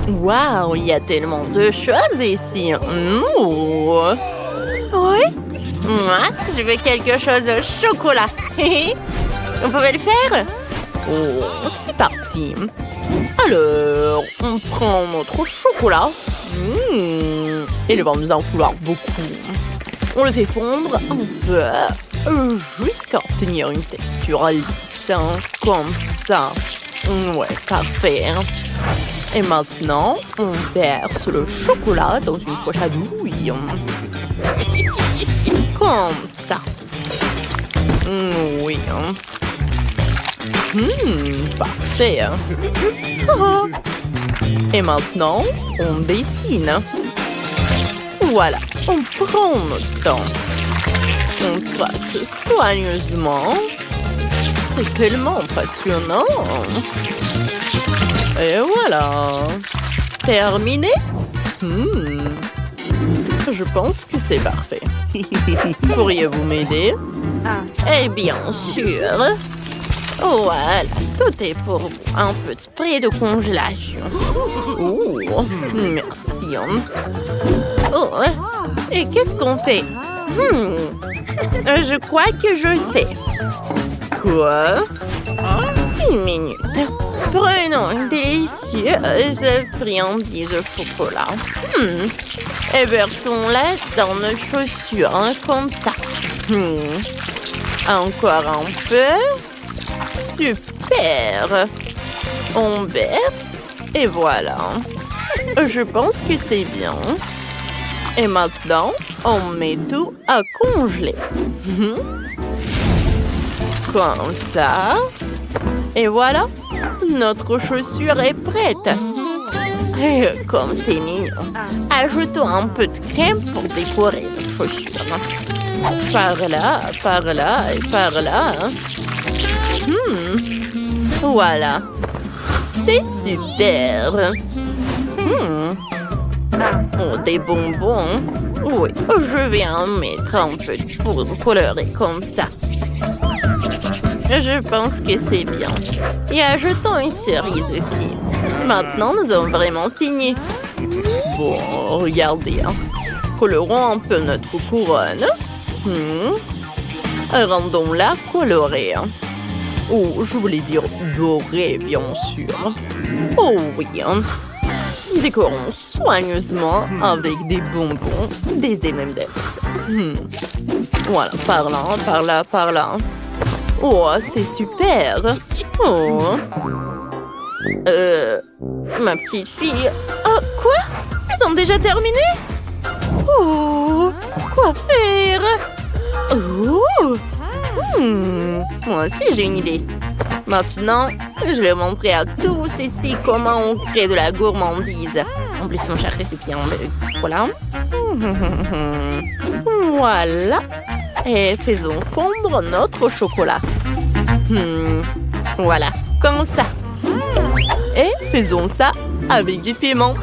Waouh, il y a tellement de choses ici. Ouh. Oui? Moi, je veux quelque chose au chocolat. On pouvait le faire? Oh, c'est parti. Alors, on prend notre chocolat. Il va nous en falloir beaucoup. On le fait fondre un peu jusqu'à obtenir une texture lisse, comme ça. Ouais, parfait. Et maintenant, on verse le chocolat dans une poche à douille. Comme ça. Oui. Parfait. Et maintenant, on dessine. Voilà, on prend notre temps. On trace soigneusement. C'est tellement passionnant. Et voilà. Terminé. Je pense que c'est parfait. Pourriez-vous m'aider? Eh bien sûr. Voilà, tout est pour vous. Un peu de spray de congélation. Oh, merci. Oh, et qu'est-ce qu'on fait? Je crois que je sais. Quoi? Une minute. Prenons une délicieuse friandise au chocolat. Et versons-la dans nos chaussures, comme ça. Encore un peu. Super. On verse et voilà. Je pense que c'est bien. Et maintenant, on met tout à congeler. Comme ça. Et voilà, notre chaussure est prête. Et comme c'est mignon, ajoutons un peu de crème pour décorer notre chaussure. Par là et par là. Voilà. C'est super. Oh, des bonbons. Oui, je vais en mettre un peu de poudre colorée comme ça. Je pense que c'est bien. Et ajoutons une cerise aussi. Maintenant, nous avons vraiment fini. Bon, regardez. Colorons un peu notre couronne. Rendons-la colorée. Oh, je voulais dire dorée, bien sûr. Oh oui. Décorons soigneusement avec des bonbons, des M&M's. Voilà, par là, par là, par là. Oh, c'est super. Oh. Ma petite fille. Oh, quoi? Ils ont déjà terminé? Oh, quoi faire? Oh. Moi aussi, j'ai une idée. Maintenant, je vais montrer à tous ici comment on crée de la gourmandise. En plus, mon cher récipient de chocolat. Voilà. Et faisons fondre notre chocolat. Voilà, comme ça. Et faisons ça avec du piment.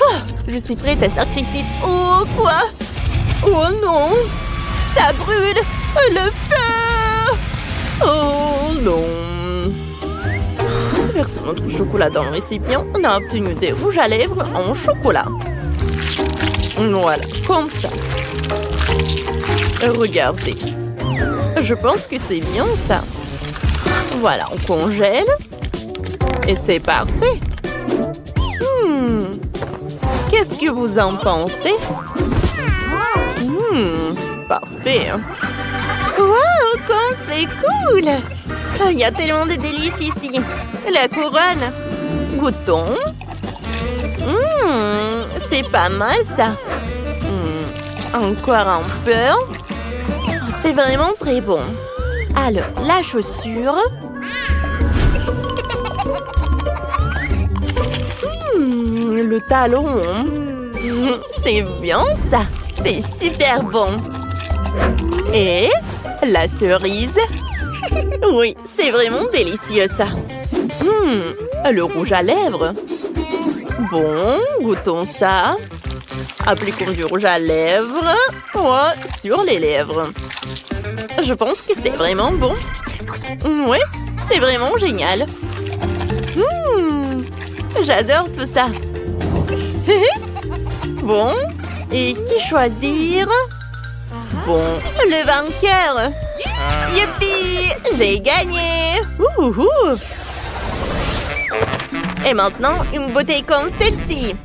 Oh, je suis prête à sacrifier. Oh, quoi? Oh non! Ça brûle! Le feu! Oh non! Versons notre chocolat dans le récipient. On a obtenu des rouges à lèvres en chocolat. Voilà, comme ça. Regardez. Je pense que c'est bien ça. Voilà, on congèle. Et c'est parfait. Qu'est-ce que vous en pensez? Parfait. Wow, comme c'est cool! Il y a tellement de délices ici. La couronne. Goûtons. C'est pas mal ça. Encore un peu. C'est vraiment très bon. Alors, la chaussure. Le talon. C'est bien ça. C'est super bon. Et la cerise. Oui, c'est vraiment délicieux ça. Le rouge à lèvres. Bon, goûtons ça. Appliquons du rouge à lèvres. Sur les lèvres. Je pense que c'est vraiment bon. Oui, c'est vraiment génial. J'adore tout ça. Bon, et qui choisir? Bon, le vainqueur. Youpi! J'ai gagné! Ouhou! Et maintenant, une bouteille comme celle-ci.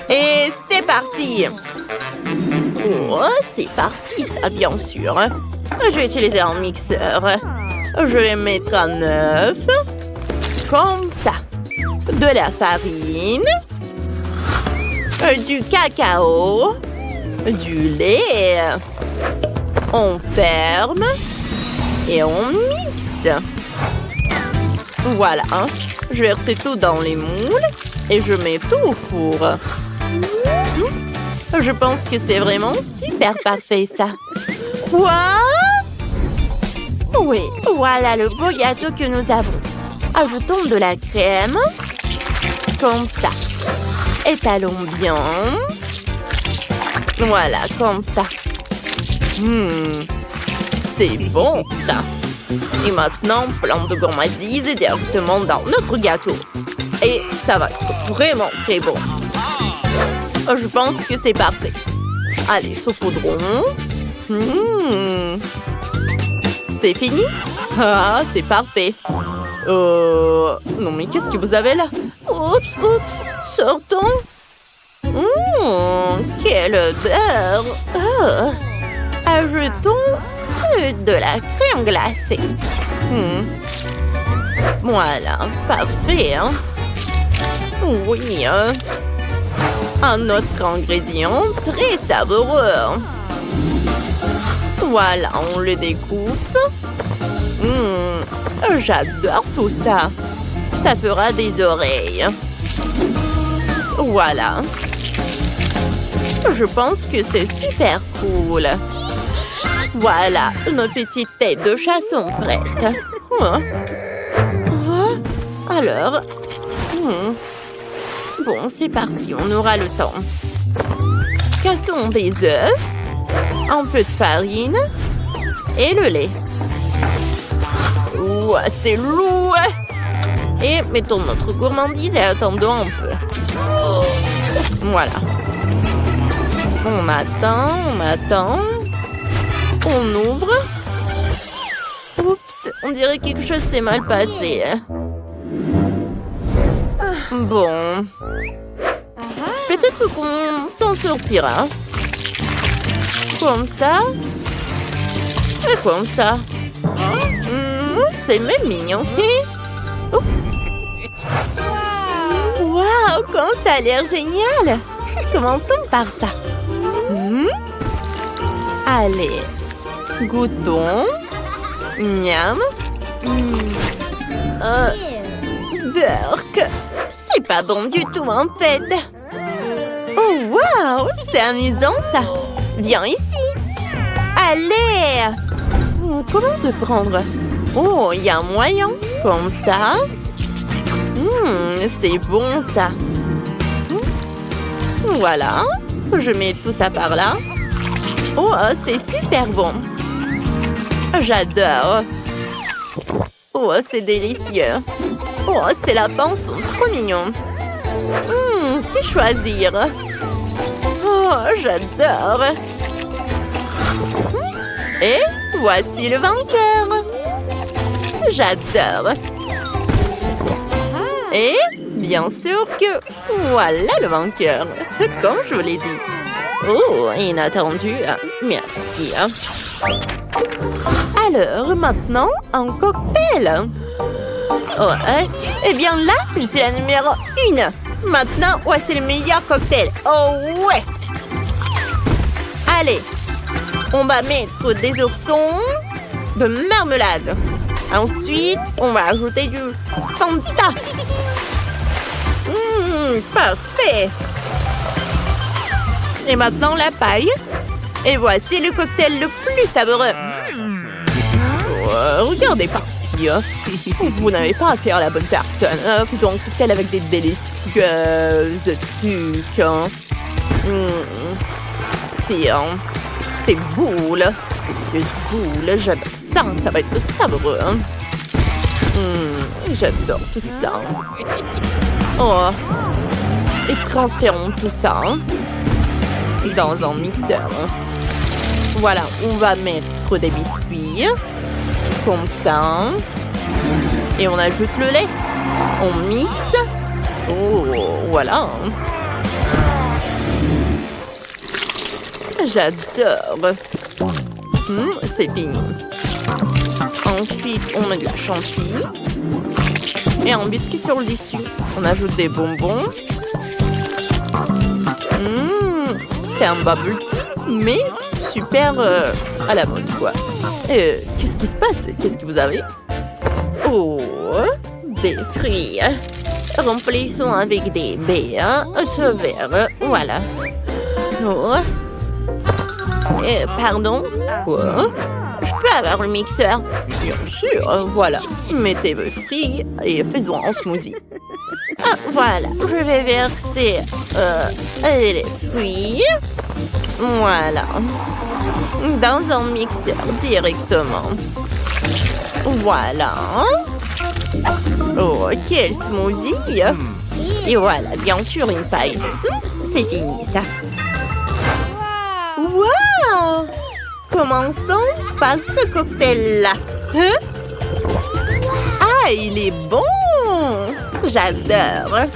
Et c'est parti! Oh, c'est parti, ça, bien sûr. Je vais utiliser un mixeur. Je vais mettre à 9. Comme ça. De la farine. Du cacao. Du lait. On ferme. Et on mixe. Voilà. Je verse tout dans les moules. Et je mets tout au four. Je pense que c'est vraiment super parfait, ça. Quoi? Oui, voilà le beau gâteau que nous avons. Ajoutons de la crème. Comme ça. Étalons bien. Voilà, comme ça. C'est bon, ça. Et maintenant, plein de gourmandise directement dans notre gâteau. Et ça va être vraiment très bon. Je pense que c'est parfait. Allez, saupoudrons. C'est fini? Ah, c'est parfait. Non, mais qu'est-ce que vous avez là? Oups, sortons. Quelle odeur. Ajoutons de la crème glacée. Voilà, parfait. Hein? Oui. Un autre ingrédient très savoureux. Voilà, on le découpe. J'adore tout ça. Ça fera des oreilles. Voilà. Je pense que c'est super cool. Voilà, nos petites têtes de chat sont prêtes. Alors, bon, c'est parti, on aura le temps. Cassons des œufs, un peu de farine et le lait. C'est lourd. Et mettons notre gourmandise et attendons un peu. Voilà. On attend. On ouvre. Oups, on dirait que quelque chose s'est mal passé. Bon. Peut-être qu'on s'en sortira. Comme ça. Et comme ça. C'est même mignon. Waouh, comme ça a l'air génial. Commençons par ça. Allez. Goûtons. Miam. Burk. C'est pas bon du tout, en fait. Oh, waouh, c'est amusant, ça. Viens ici. Allez. Comment te prendre? Oh, il y a un moyen. Comme ça. C'est bon, ça. Voilà. Je mets tout ça par là. Oh, c'est super bon. J'adore. Oh, c'est délicieux. Oh, ces lapins sont trop mignons. Que choisir? Oh, j'adore. Et voici le vainqueur. J'adore. Et bien sûr que voilà le vainqueur. Comme je vous l'ai dit. Oh, inattendu. Merci. Alors, maintenant, un cocktail. Oh, eh bien là, je suis la numéro 1. Maintenant, voici le meilleur cocktail. Oh ouais. Allez, on va mettre des oursons de marmelade. Ensuite, on va ajouter du Fanta. Parfait. Et maintenant, la paille. Et voici le cocktail le plus savoureux. Regardez par-ci. Vous n'avez pas affaire à la bonne personne. Faisons un cocktail avec des délicieuses trucs. C'est boule. C'est boule. J'adore ça. Ça va être savoureux. J'adore tout ça. Oh. Et transférons tout ça dans un mixeur. Voilà, on va mettre des biscuits. Comme ça. Et on ajoute le lait. On mixe. Oh, voilà. J'adore. C'est fini. Ensuite, on met de la chantilly. Et un biscuit sur le dessus. On ajoute des bonbons. C'est un bubble tea, mais super à la mode, quoi. Qu'est-ce qui se passe? Qu'est-ce que vous avez? Oh, des fruits. Remplissons avec des baies ce verre. Voilà. Oh. Pardon? Quoi? Je peux avoir le mixeur? Bien sûr, voilà. Mettez vos fruits et faisons un smoothie. Ah, voilà, je vais verser les fruits. Voilà. Dans un mixeur directement. Voilà. Oh, quel smoothie! Et voilà, bien sûr, une paille. C'est fini, ça. Wow! Commençons par ce cocktail-là. Ah, il est bon! J'adore.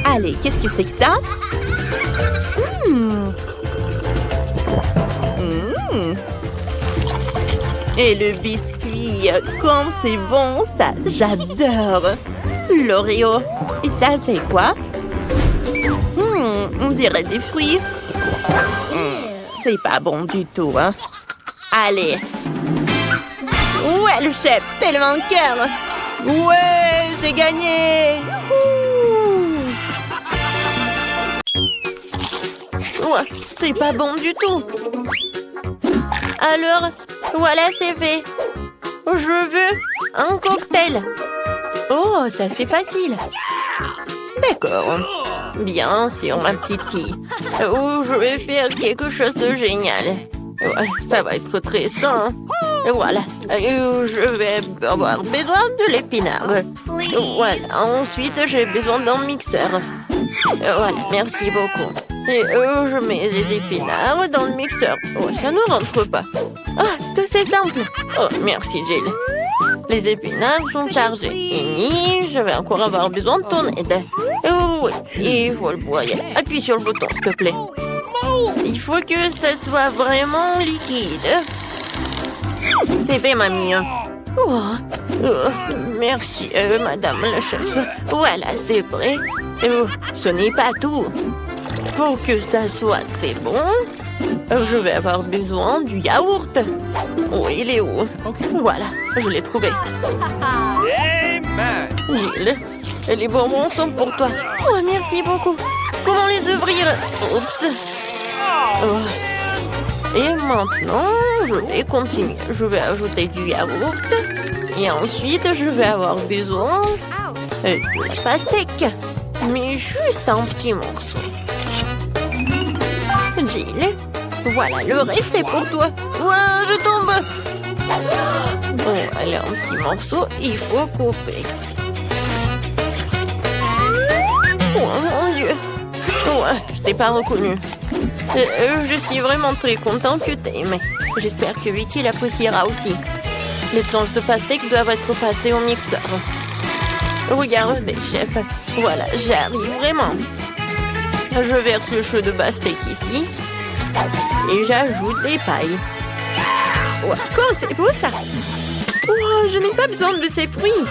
Allez, qu'est-ce que c'est que ça? Et le biscuit, comme c'est bon, ça, j'adore. L'Oreo. Et ça, c'est quoi? On dirait des fruits. C'est pas bon du tout, hein. Allez. Ouais, le chef, tellement cœur. Ouais, j'ai gagné. Ouais, c'est pas bon du tout. Alors, voilà, c'est fait. Je veux un cocktail. Oh, ça c'est facile. D'accord. Bien sûr, ma petite fille. Oh, je vais faire quelque chose de génial. Ouais, ça va être très sain. Voilà. Je vais avoir besoin de l'épinard. Voilà. Ensuite, j'ai besoin d'un mixeur. Voilà, merci beaucoup. Et je mets les épinards dans le mixeur. Oh, ça ne rentre pas. Ah, tout c'est simple. Oh, merci, Jill. Les épinards sont chargés. Et je vais encore avoir besoin de ton aide. Oh, oui, il faut le broyer. Appuie sur le bouton, s'il te plaît. Il faut que ça soit vraiment liquide. C'est fait, mamie. Oh, merci, madame la chef. Voilà, c'est prêt. Oh, ce n'est pas tout. Pour que ça soit très bon, je vais avoir besoin du yaourt. Oh, il est où? Voilà, je l'ai trouvé. Gilles, les bonbons sont pour toi. Oh, merci beaucoup. Comment les ouvrir? Oups. Oh. Et maintenant, je vais continuer. Je vais ajouter du yaourt. Et ensuite, je vais avoir besoin de pastèque. Mais juste un petit morceau. Jill, voilà, le reste est pour toi. Ouah, je tombe. Bon, allez, un petit morceau, il faut couper. Oh mon Dieu. Ouais, je t'ai pas reconnu. Je suis vraiment très contente que t'aimes. J'espère que Vicky l'appréciera aussi. Les planches de pastèque doivent être passées au mixeur. Regardez, chef. Voilà, j'arrive vraiment. Je verse le jus de pastèque ici. Et j'ajoute des pailles. Wow, quoi, c'est beau ça. Oh, je n'ai pas besoin de ces fruits.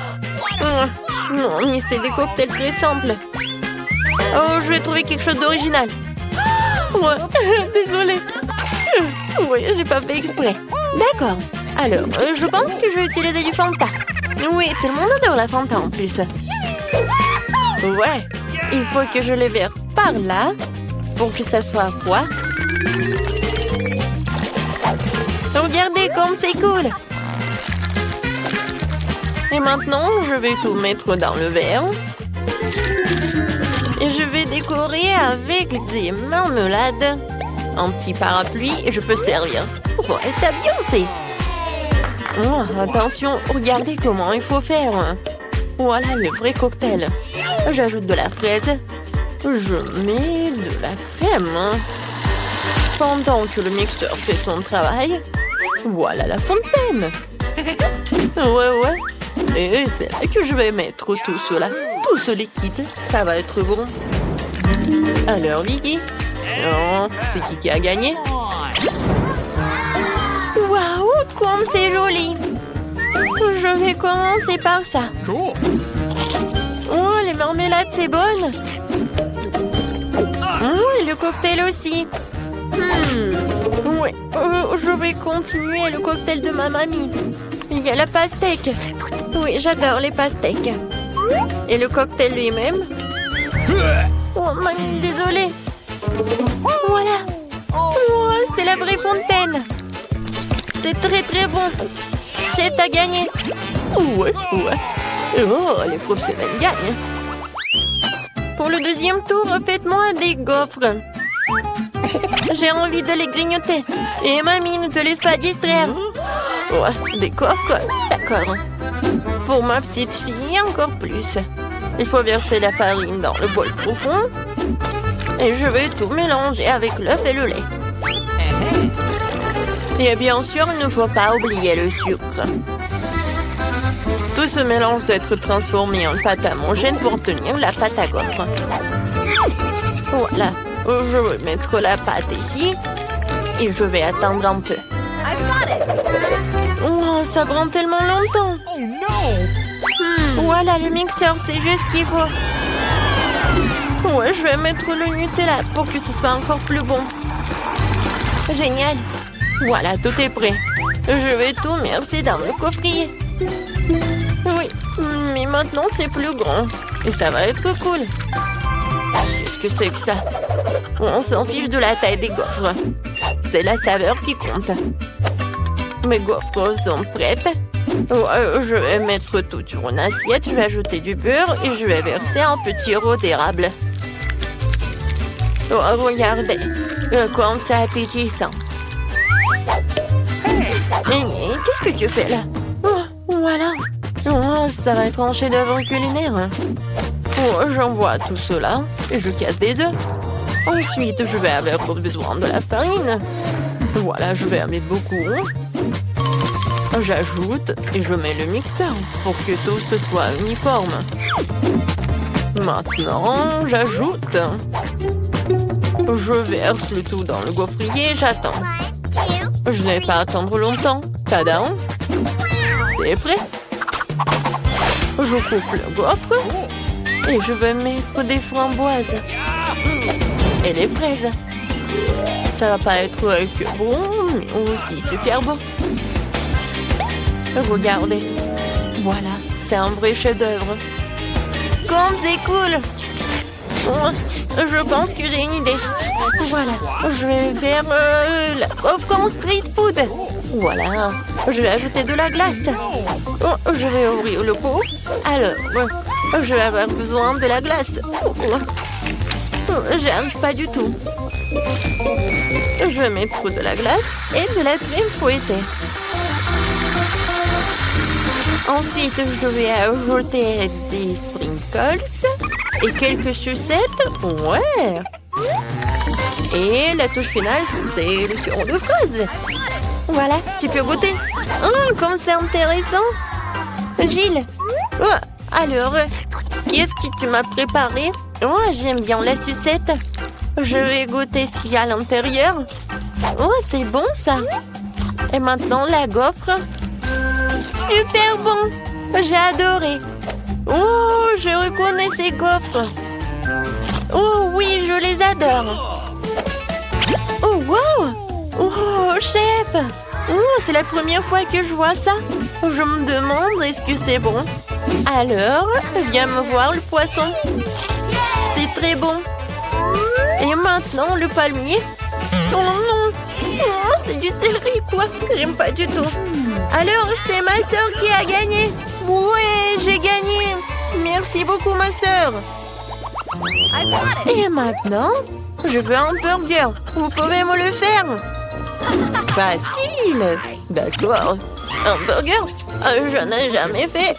Oh, non, mais c'est des cocktails très simples. Oh, je vais trouver quelque chose d'original. Ouais, désolée. Oui, j'ai pas fait exprès. D'accord. Alors, je pense que je vais utiliser du Fanta. Oui, tout le monde adore la Fanta en plus. Ouais, il faut que je les verse par là pour que ça soit froid. Regardez comme c'est cool. Et maintenant, je vais tout mettre dans le verre. Et je vais décorer avec des marmelades. Un petit parapluie et je peux servir. Oh, et t'as bien fait. Oh, attention, regardez comment il faut faire. Voilà le vrai cocktail. J'ajoute de la fraise. Je mets de la crème. Pendant que le mixeur fait son travail, voilà la fontaine. Ouais. Et c'est là que je vais mettre tout cela. Tout ce liquide, ça va être bon. Alors, Vicky, c'est qui a gagné? Waouh, comme c'est joli! Je vais commencer par ça. Oh, les marmelades, c'est bonne. Et le cocktail aussi. Oui, je vais continuer le cocktail de ma mamie. Il y a la pastèque. Oui, j'adore les pastèques. Et le cocktail lui-même. Oh, mamie, désolée. Voilà. Oh, c'est la vraie fontaine. C'est très bon. Chef, t'as gagné. Ouais. Oh, les professionnels gagnent. Pour le deuxième tour, faites-moi des gaufres. J'ai envie de les grignoter. Et mamie, ne te laisse pas distraire. Ouais, des gaufres, d'accord. Pour ma petite fille, encore plus. Il faut verser la farine dans le bol profond. Et je vais tout mélanger avec l'œuf et le lait. Et bien sûr, il ne faut pas oublier le sucre. Tout ce mélange doit être transformé en pâte homogène pour obtenir la pâte à gaufres. Voilà, je vais mettre la pâte ici et je vais attendre un peu. Oh, ça prend tellement longtemps. Voilà, le mixeur, c'est juste ce qu'il faut. Ouais, je vais mettre le Nutella pour que ce soit encore plus bon. Génial. Voilà, tout est prêt. Je vais tout verser dans le coffrier. Oui, mais maintenant c'est plus grand. Et ça va être cool. Qu'est-ce que c'est que ça? On s'en fiche de la taille des gaufres. C'est la saveur qui compte. Mes gaufres sont prêtes. Je vais mettre tout sur une assiette. Je vais ajouter du beurre et je vais verser un petit sirop d'érable. Oh, regardez, comme c'est appétissant. Qu'est-ce que tu fais là? Oh, voilà. Oh, ça va être un chef-d'œuvre culinaire. Oh, j'envoie tout cela et je casse des œufs. Ensuite, je vais avoir besoin de la farine. Voilà, je vais en mettre beaucoup. J'ajoute et je mets le mixeur pour que tout ce soit uniforme. Maintenant, j'ajoute. Je verse le tout dans le gaufrier et j'attends. Je n'ai pas à attendre longtemps. Tada! C'est prêt. Je coupe le gaufre et je vais mettre des framboises et les fraises. Ça va pas être que bon, mais aussi super bon. Regardez. Voilà, c'est un vrai chef-d'œuvre. Comme c'est cool! Je pense que j'ai une idée. Voilà, je vais faire la gaufre en street food. Voilà, je vais ajouter de la glace. Je vais ouvrir le pot. Alors, je vais avoir besoin de la glace. J'arrive pas du tout. Je vais mettre de la glace et de la crème fouettée. Ensuite, je vais ajouter des sprinkles et quelques sucettes. Ouais. Et la touche finale, c'est le sirop de fraise. Voilà, tu peux goûter. Oh, comme c'est intéressant. Gilles. Alors, qu'est-ce que tu m'as préparé? Oh, j'aime bien la sucette. Je vais goûter ce qu'il y a à l'intérieur. Oh, c'est bon ça. Et maintenant, la gaufre. Super bon. J'ai adoré. Oh, je reconnais ces gaufres. Oh oui, je les adore. Oh, wow. Oh, chef. Oh, c'est la première fois que je vois ça. Je me demande, est-ce que c'est bon? Alors, viens me voir le poisson. C'est très bon. Et maintenant, le palmier. Oh non. Oh, c'est du céleri, quoi. J'aime pas du tout. Alors, c'est ma sœur qui a gagné. Ouais, j'ai gagné. Merci beaucoup, ma sœur. Et maintenant, je veux un burger. Vous pouvez me le faire? Facile. D'accord. Un burger? Je n'ai jamais fait,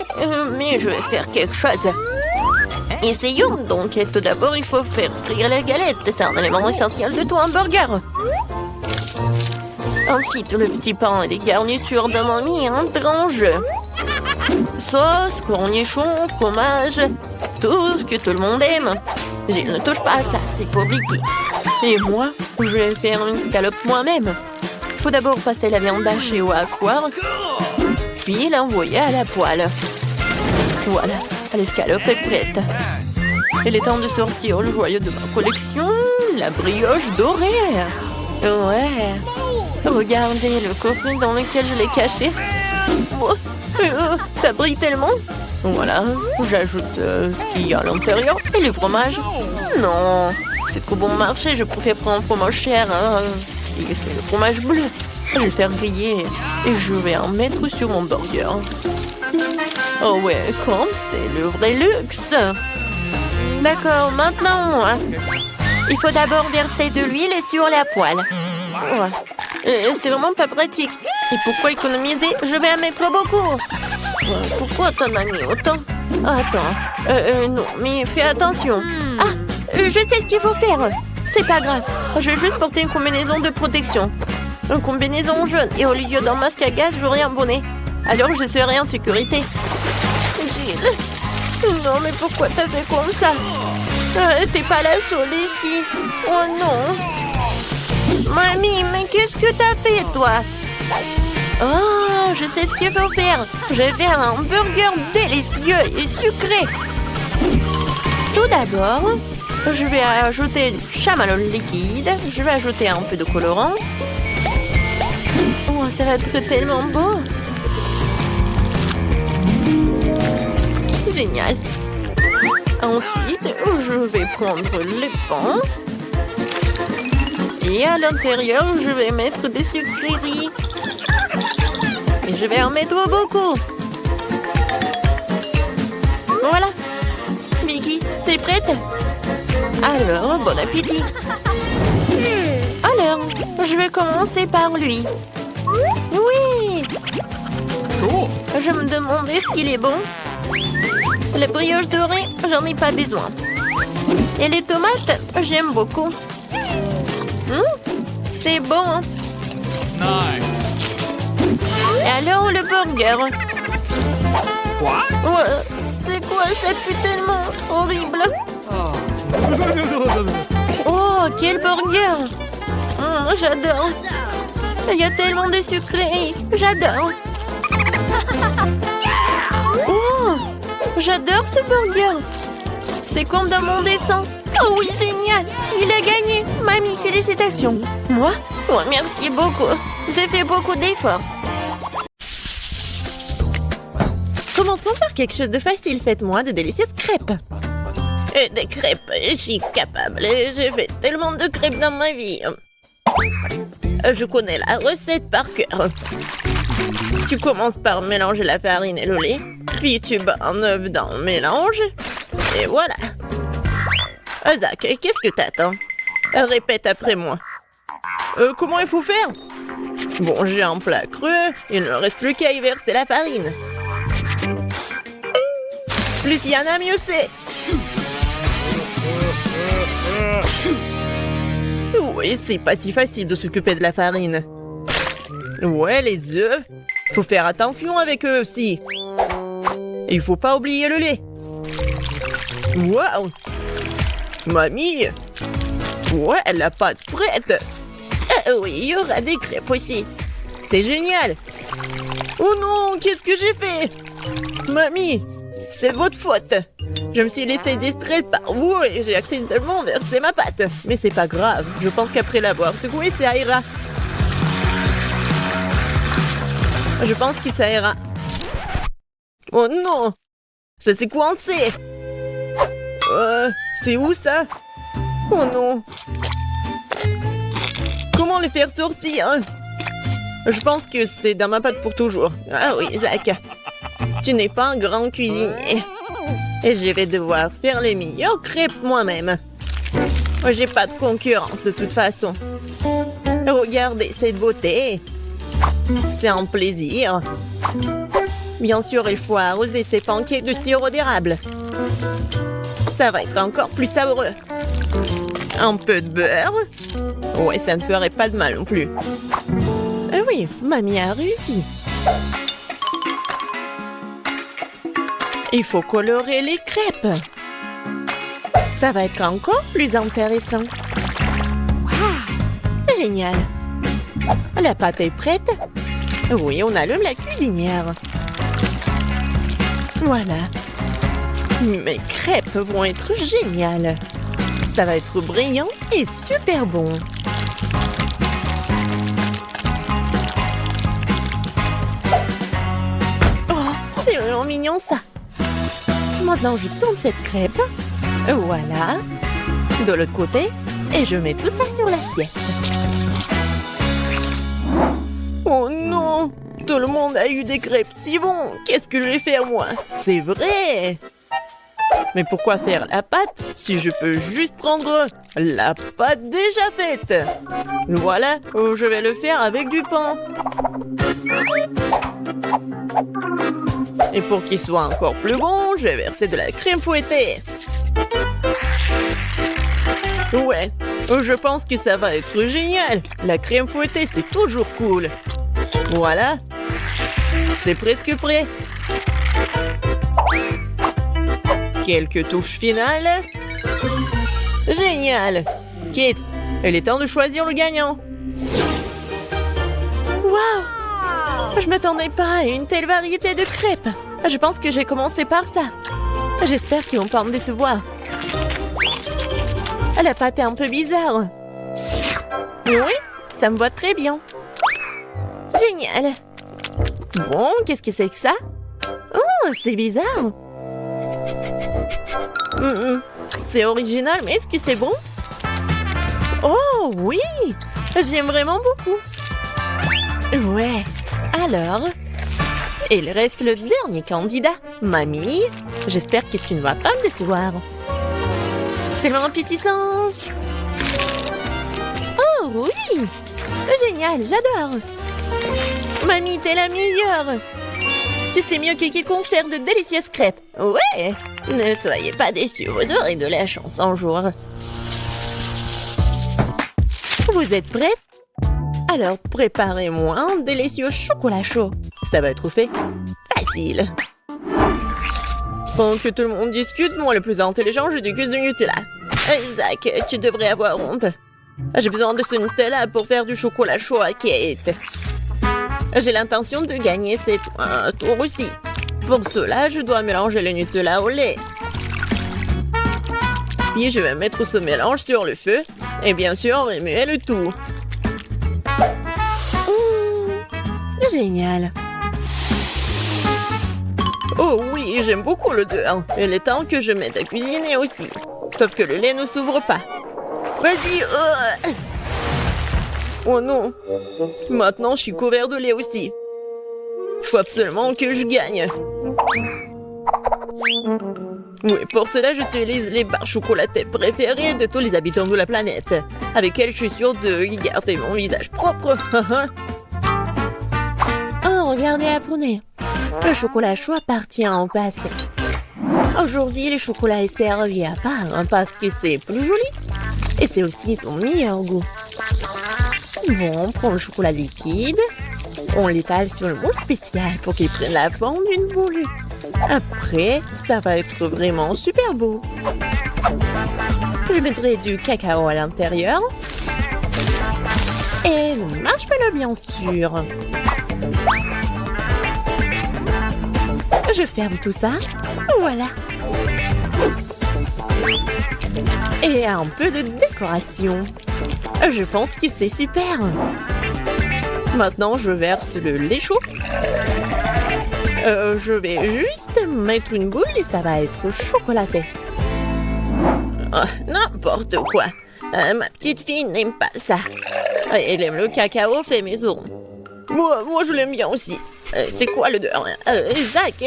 mais je vais faire quelque chose. Essayons donc. Et tout d'abord, il faut faire frire la galette. C'est un élément essentiel de tout hamburger. Ensuite, le petit pain et les garnitures d'un ami étrange. Sauce, cornichons, fromage, tout ce que tout le monde aime. Je ne touche pas à ça, c'est pas obligé. Et moi, je vais faire une scalope moi-même. Il faut d'abord passer la viande hachée au hachoir, puis l'envoyer à la poêle. Voilà, l'escalope est prête. Il est temps de sortir le joyau de ma collection, la brioche dorée. Ouais. Regardez le coffret dans lequel je l'ai caché. Oh, ça brille tellement. Voilà, j'ajoute ce qu'il y a à l'intérieur et le fromage. Non, c'est trop bon marché, je préfère prendre un fromage cher. Hein. Et c'est le fromage bleu. Je vais le faire griller et je vais en mettre sur mon burger. Oh ouais, comme c'est le vrai luxe. D'accord, maintenant, il faut d'abord verser de l'huile sur la poêle. Ouais. C'est vraiment pas pratique. Et pourquoi économiser? Je vais en mettre beaucoup. Pourquoi t'en as mis autant? Attends. Non, mais fais attention. Ah, je sais ce qu'il faut faire. C'est pas grave. Je vais juste porter une combinaison de protection. Une combinaison jaune. Et au lieu d'un masque à gaz, j'aurai un bonnet. Alors je serai en sécurité. Gilles. Non, mais pourquoi t'as fait comme ça? T'es pas la seule ici. Oh non. Mamie, mais qu'est-ce que t'as fait, toi? Oh, je sais ce qu'il faut faire. Je vais faire un burger délicieux et sucré. Tout d'abord, je vais ajouter du chamallow liquide. Je vais ajouter un peu de colorant. Oh, ça va être tellement beau. Génial. Ensuite, je vais prendre les pains. Et à l'intérieur, je vais mettre des sucreries. Et je vais en mettre beaucoup. Voilà. Vicky, t'es prête? Alors, bon appétit. Alors, je vais commencer par lui. Oui. Je me demandais ce qu'il est bon. La brioche dorée, j'en ai pas besoin. Et les tomates, j'aime beaucoup. C'est bon. Hein? Nice. Et alors, le burger. Quoi? Ouais, c'est quoi? Ça pue tellement horrible. Oh, quel burger. J'adore. Il y a tellement de sucreries. J'adore. Oh, j'adore ce burger. C'est comme dans mon dessin. Oh oui, génial. Il a gagné. Mamie, félicitations. Moi? Oh, merci beaucoup. J'ai fait beaucoup d'efforts. Commençons par quelque chose de facile. Faites-moi de délicieuses crêpes. Des crêpes, je suis capable. J'ai fait tellement de crêpes dans ma vie. Je connais la recette par cœur. Tu commences par mélanger la farine et le lait, puis tu bats un œuf dans le mélange, et voilà. Zach, qu'est-ce que t'attends? Répète après moi. Comment il faut faire? Bon, j'ai un plat creux, il ne reste plus qu'à y verser la farine. Plus il y en a, mieux c'est. Oui, c'est pas si facile de s'occuper de la farine. Ouais, les œufs. Faut faire attention avec eux aussi. Il faut pas oublier le lait. Waouh! Mamie! Ouais, la pâte prête. Oui, il y aura des crêpes aussi. C'est génial. Oh non, qu'est-ce que j'ai fait? Mamie, c'est votre faute. Je me suis laissé distraire par vous et j'ai accidentellement versé ma pâte. Mais c'est pas grave, je pense qu'après l'avoir secoué, ça ira. Je pense que ça ira. Oh non! Ça s'est coincé! C'est où ça? Oh non! Comment les faire sortir? Je pense que c'est dans ma pâte pour toujours. Ah oui, Zach. Tu n'es pas un grand cuisinier. Et je vais devoir faire les meilleures crêpes moi-même. J'ai pas de concurrence de toute façon. Regardez cette beauté. C'est un plaisir. Bien sûr, il faut arroser ces pancakes de sirop d'érable. Ça va être encore plus savoureux. Un peu de beurre. Ouais, ça ne ferait pas de mal non plus. Oui, mamie a réussi. Il faut colorer les crêpes. Ça va être encore plus intéressant. Wow! Génial. La pâte est prête. Oui, on allume la cuisinière. Voilà. Mes crêpes vont être géniales. Ça va être brillant et super bon. Oh, c'est vraiment mignon ça. Maintenant, je tourne cette crêpe. Voilà. De l'autre côté. Et je mets tout ça sur l'assiette. Oh non! Tout le monde a eu des crêpes si bons. Qu'est-ce que je vais faire moi? C'est vrai! Mais pourquoi faire la pâte si je peux juste prendre la pâte déjà faite? Voilà, je vais le faire avec du pain. Et pour qu'il soit encore plus bon, je vais verser de la crème fouettée. Ouais, je pense que ça va être génial. La crème fouettée, c'est toujours cool. Voilà. C'est presque prêt. Quelques touches finales. Génial. Kate, il est temps de choisir le gagnant. Waouh! Je m'attendais pas à une telle variété de crêpes. Je pense que j'ai commencé par ça. J'espère qu'ils vont pas me décevoir. La pâte est un peu bizarre. Oui, ça me va très bien. Génial. Bon, qu'est-ce que c'est que ça? Oh, c'est bizarre. C'est original, mais est-ce que c'est bon? Oh, oui! J'aime vraiment beaucoup. Ouais. Alors, il reste le dernier candidat. Mamie, j'espère que tu ne vas pas me décevoir. Tellement appétissant. Oh, oui! Génial, j'adore. Mamie, t'es la meilleure. Tu sais mieux que quiconque faire de délicieuses crêpes. Ouais! Ne soyez pas déçus, vous aurez de la chance un jour. Vous êtes prêtes? Alors, préparez-moi un délicieux chocolat chaud. Ça va être fait facile. Pendant que tout le monde discute, moi le plus intelligent, je déguste du Nutella. Zach, tu devrais avoir honte. J'ai besoin de ce Nutella pour faire du chocolat chaud à Kate. J'ai l'intention de gagner cette tour aussi. Pour cela, je dois mélanger le Nutella au lait. Puis je vais mettre ce mélange sur le feu et bien sûr remuer le tout. Génial. Oh oui, j'aime beaucoup l'odeur. Il est temps que je mette à cuisiner aussi. Sauf que le lait ne s'ouvre pas. Vas-y. Oh non. Maintenant, je suis couvert de lait aussi. Il faut absolument que je gagne. Oui, pour cela, j'utilise les barres chocolatées préférées de tous les habitants de la planète, avec elles je suis sûre de garder mon visage propre. Oh, regardez la poney. Le chocolat chaud appartient au passé. Aujourd'hui, le chocolat est servi à part parce que c'est plus joli et c'est aussi son meilleur goût. Bon, on prend le chocolat liquide, on l'étale sur le moule spécial pour qu'il prenne la forme d'une boule. Après, ça va être vraiment super beau. Je mettrai du cacao à l'intérieur. Et le marshmallow, bien sûr. Je ferme tout ça. Voilà. Et un peu de décoration. Je pense que c'est super. Maintenant, je verse le lait chaud. Je vais juste mettre une boule et ça va être chocolaté. Oh, n'importe quoi. Ma petite fille n'aime pas ça. Elle aime le cacao fait maison. Moi je l'aime bien aussi. C'est quoi l'odeur? Zach,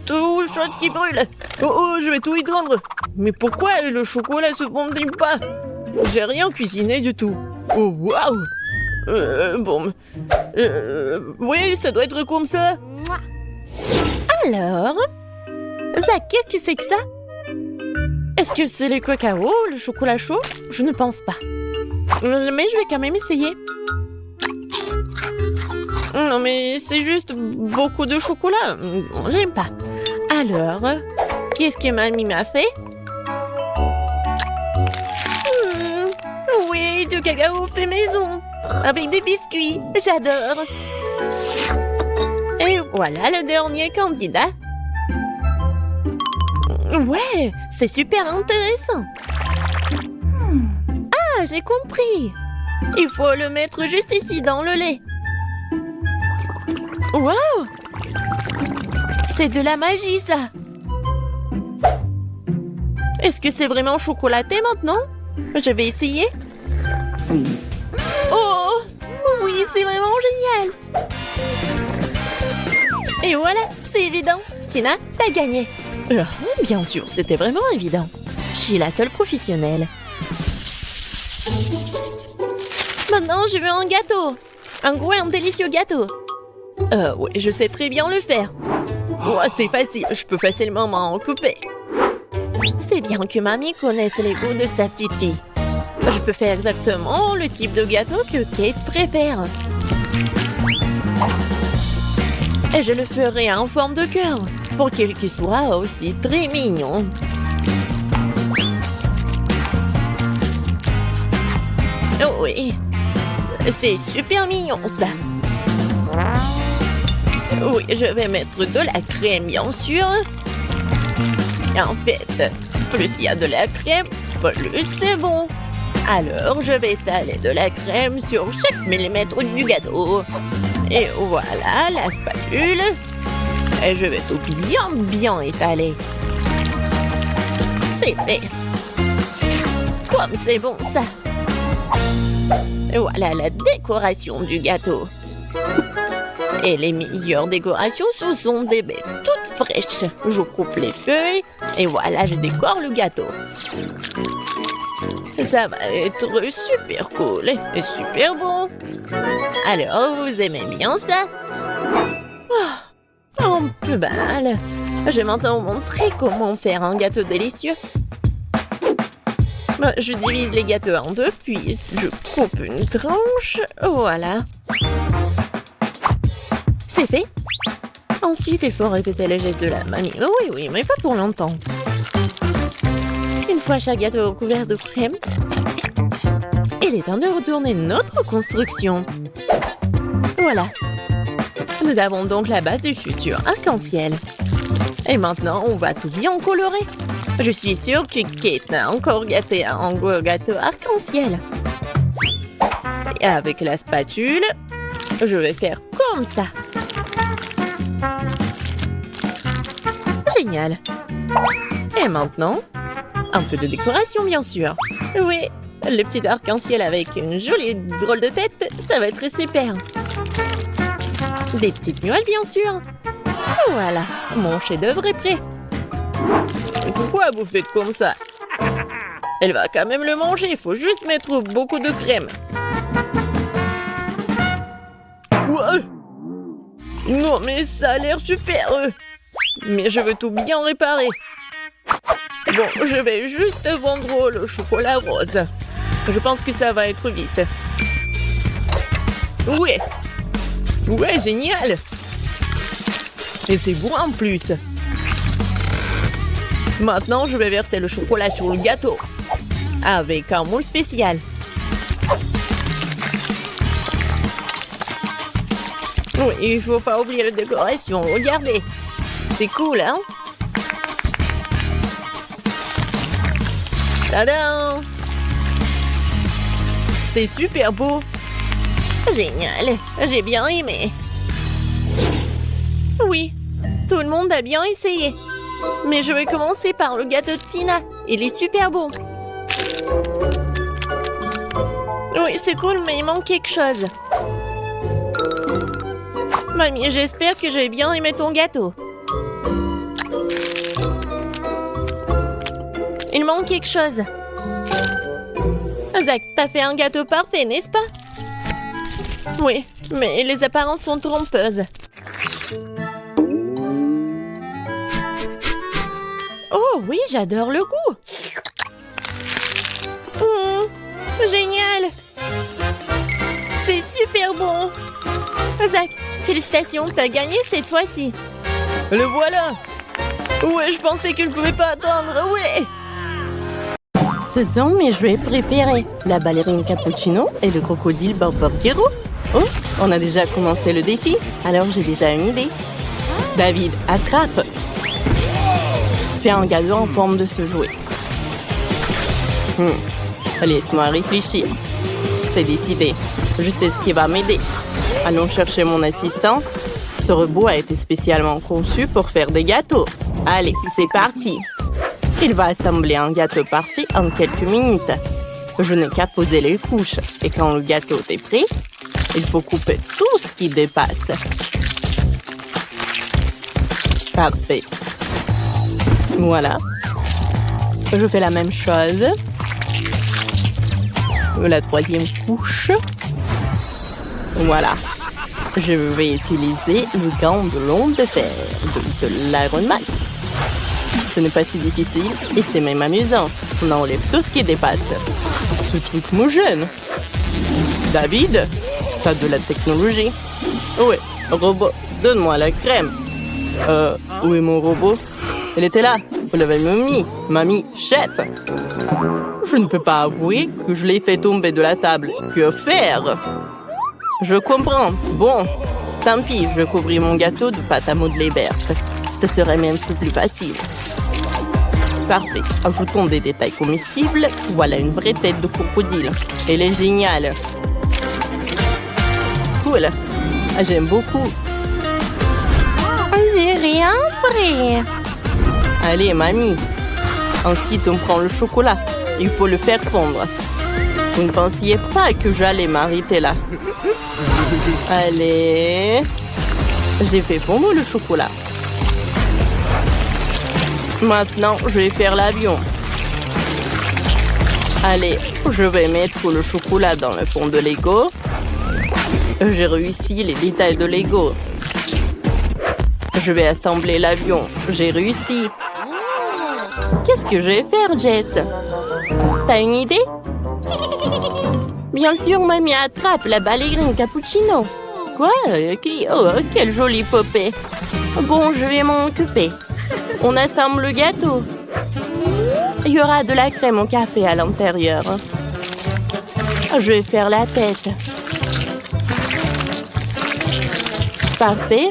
tout chose qui brûle. Oh, je vais tout étendre. Mais pourquoi le chocolat se fondit pas? J'ai rien cuisiné du tout. Oh, waouh! Bon. Oui, ça doit être comme ça. Alors? Zach, qu'est-ce que c'est que ça? Est-ce que c'est le cacao, le chocolat chaud? Je ne pense pas. Mais je vais quand même essayer. Non, mais c'est juste beaucoup de chocolat. J'aime pas. Alors, qu'est-ce que mamie m'a fait? Oui, du cacao fait maison. Avec des biscuits. J'adore. Et voilà le dernier candidat. Ouais, c'est super intéressant. Ah, j'ai compris. Il faut le mettre juste ici dans le lait. Wow! C'est de la magie, ça. Est-ce que c'est vraiment chocolaté maintenant? Je vais essayer. Oh! Oui, c'est vraiment génial. Et voilà, c'est évident. Tina, t'as gagné. Bien sûr, c'était vraiment évident. Je suis la seule professionnelle. Maintenant, je veux un gâteau. Un gros et un délicieux gâteau. Oui, je sais très bien le faire. Oh, c'est facile, je peux facilement m'en occuper. C'est bien que mamie connaisse les goûts de sa petite fille. Je peux faire exactement le type de gâteau que Kate préfère. Et je le ferai en forme de cœur, pour qu'il soit aussi très mignon. Oh oui, c'est super mignon ça. Oui, je vais mettre de la crème, bien sûr. En fait, plus il y a de la crème, plus c'est bon. Alors, je vais étaler de la crème sur chaque millimètre du gâteau. Et voilà la spatule. Et je vais tout bien étaler. C'est fait. Comme c'est bon ça. Et voilà la décoration du gâteau. Et les meilleures décorations, ce sont des baies toutes fraîches. Je coupe les feuilles et voilà, je décore le gâteau. Ça va être super cool et super bon. Alors, vous aimez bien ça? Oh, un peu banal. Je vais maintenant vous montrer comment faire un gâteau délicieux. Je divise les gâteaux en deux, puis je coupe une tranche. Voilà. C'est fait. Ensuite, il faut répéter les gestes de la mamie. Oui, mais pas pour longtemps. Une fois chaque gâteau couvert de crème, il est temps de retourner notre construction. Voilà. Nous avons donc la base du futur arc-en-ciel. Et maintenant, on va tout bien colorer. Je suis sûre que Kate n'a encore gâté un gros gâteau arc-en-ciel. Et avec la spatule, je vais faire comme ça. Génial. Et maintenant, un peu de décoration, bien sûr. Oui, le petit arc-en-ciel avec une jolie drôle de tête, ça va être super. Des petites muelles, bien sûr. Voilà, mon chef-d'œuvre est prêt. Pourquoi vous faites comme ça? Elle va quand même le manger, il faut juste mettre beaucoup de crème. Quoi? Non, mais ça a l'air super. Mais je veux tout bien réparer. Bon, je vais juste vendre le chocolat rose. Je pense que ça va être vite. Ouais. Ouais, génial. Et c'est bon en plus. Maintenant, je vais verser le chocolat sur le gâteau. Avec un moule spécial. Oui, il faut pas oublier la décoration. Regardez. C'est cool, hein? Tadam! C'est super beau. Génial. J'ai bien aimé. Oui, tout le monde a bien essayé. Mais je vais commencer par le gâteau de Tina. Il est super beau. Oui, c'est cool, mais il manque quelque chose. Mamie, j'espère que j'ai bien aimé ton gâteau. Il manque quelque chose. Zach, t'as fait un gâteau parfait, n'est-ce pas? Oui, mais les apparences sont trompeuses. Oh oui, j'adore le goût. super bon. Zach, félicitations, t'as gagné cette fois-ci. Le voilà. Ouais, je pensais que je ne pouvais pas attendre, ouais. Ce sont mes jouets préférés. La ballerine cappuccino et le crocodile Borborgero. Oh, on a déjà commencé le défi, alors j'ai déjà une idée. David, attrape. Fais un gâteau en forme de ce jouet. Laisse-moi réfléchir. C'est décidé. Je sais ce qui va m'aider. Allons chercher mon assistant. Ce robot a été spécialement conçu pour faire des gâteaux. Allez, c'est parti. Il va assembler un gâteau parfait en quelques minutes. Je n'ai qu'à poser les couches. Et quand le gâteau est prêt, il faut couper tout ce qui dépasse. Parfait. Voilà. Je fais la même chose. La troisième couche. Voilà. Je vais utiliser le gant de l'onde de fer de l'Iron Man. Ce n'est pas si difficile et c'est même amusant. On enlève tout ce qui dépasse. Ce truc me gêne. David, t'as de la technologie. Ouais, robot, donne-moi la crème. Où est mon robot? Elle était là. Vous l'avez mis, mamie, chef. Je ne peux pas avouer que je l'ai fait tomber de la table. Que faire? Je comprends. Bon, tant pis, je couvris mon gâteau de pâte à modeler verte. Ce serait même plus facile. Parfait. Ajoutons des détails comestibles. Voilà une vraie tête de crocodile. Elle est géniale. Cool. J'aime beaucoup. On dirait un prêt. Allez, mamie. Ensuite, on prend le chocolat. Il faut le faire fondre. Vous ne pensiez pas que j'allais m'arrêter là. Allez. J'ai fait fondre le chocolat. Maintenant, je vais faire l'avion. Allez, je vais mettre le chocolat dans le fond de Lego. J'ai réussi les détails de Lego. Je vais assembler l'avion. J'ai réussi. Qu'est-ce que je vais faire, Jess? T'as une idée? Bien sûr, mamie, attrape la ballerine cappuccino. Quoi? Oh, quelle jolie poupée. Bon, je vais m'en occuper. On assemble le gâteau. Il y aura de la crème au café à l'intérieur. Je vais faire la tête. Parfait.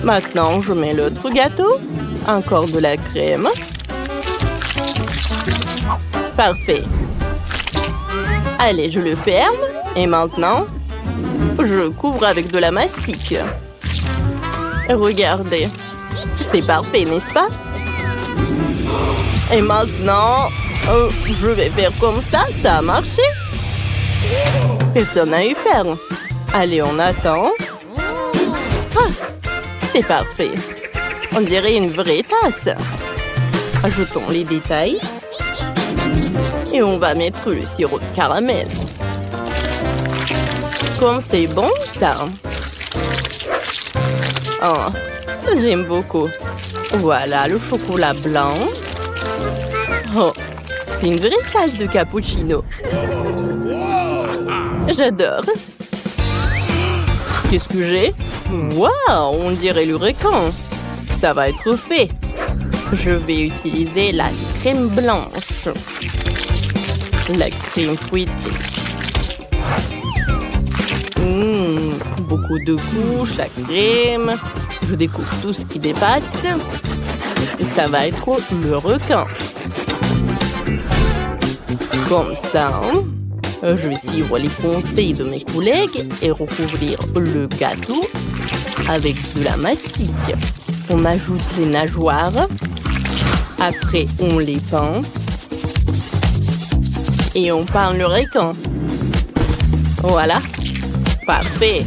Maintenant, je mets l'autre gâteau. Encore de la crème. Parfait. Allez, je le ferme. Et maintenant, je couvre avec de la mastic. Regardez. C'est parfait, n'est-ce pas? Et maintenant, je vais faire comme ça. Ça a marché. Personne n'a eu peur. Allez, on attend. Ah, c'est parfait. On dirait une vraie tasse. Ajoutons les détails. Et on va mettre le sirop de caramel. Comme c'est bon, ça. Oh, j'aime beaucoup. Voilà le chocolat blanc. Oh, c'est une vraie tasse de cappuccino. J'adore. Qu'est-ce que j'ai? Waouh, on dirait le requin. Ça va être fait. Je vais utiliser la crème blanche. La crème fouettée. Beaucoup de couches, la crème. Je découpe tout ce qui dépasse. Et ça va être le requin. Comme ça, je vais suivre les conseils de mes collègues et recouvrir le gâteau avec de la mastic. On ajoute les nageoires. Après, on les peint. Et on peint le requin. Voilà. Parfait.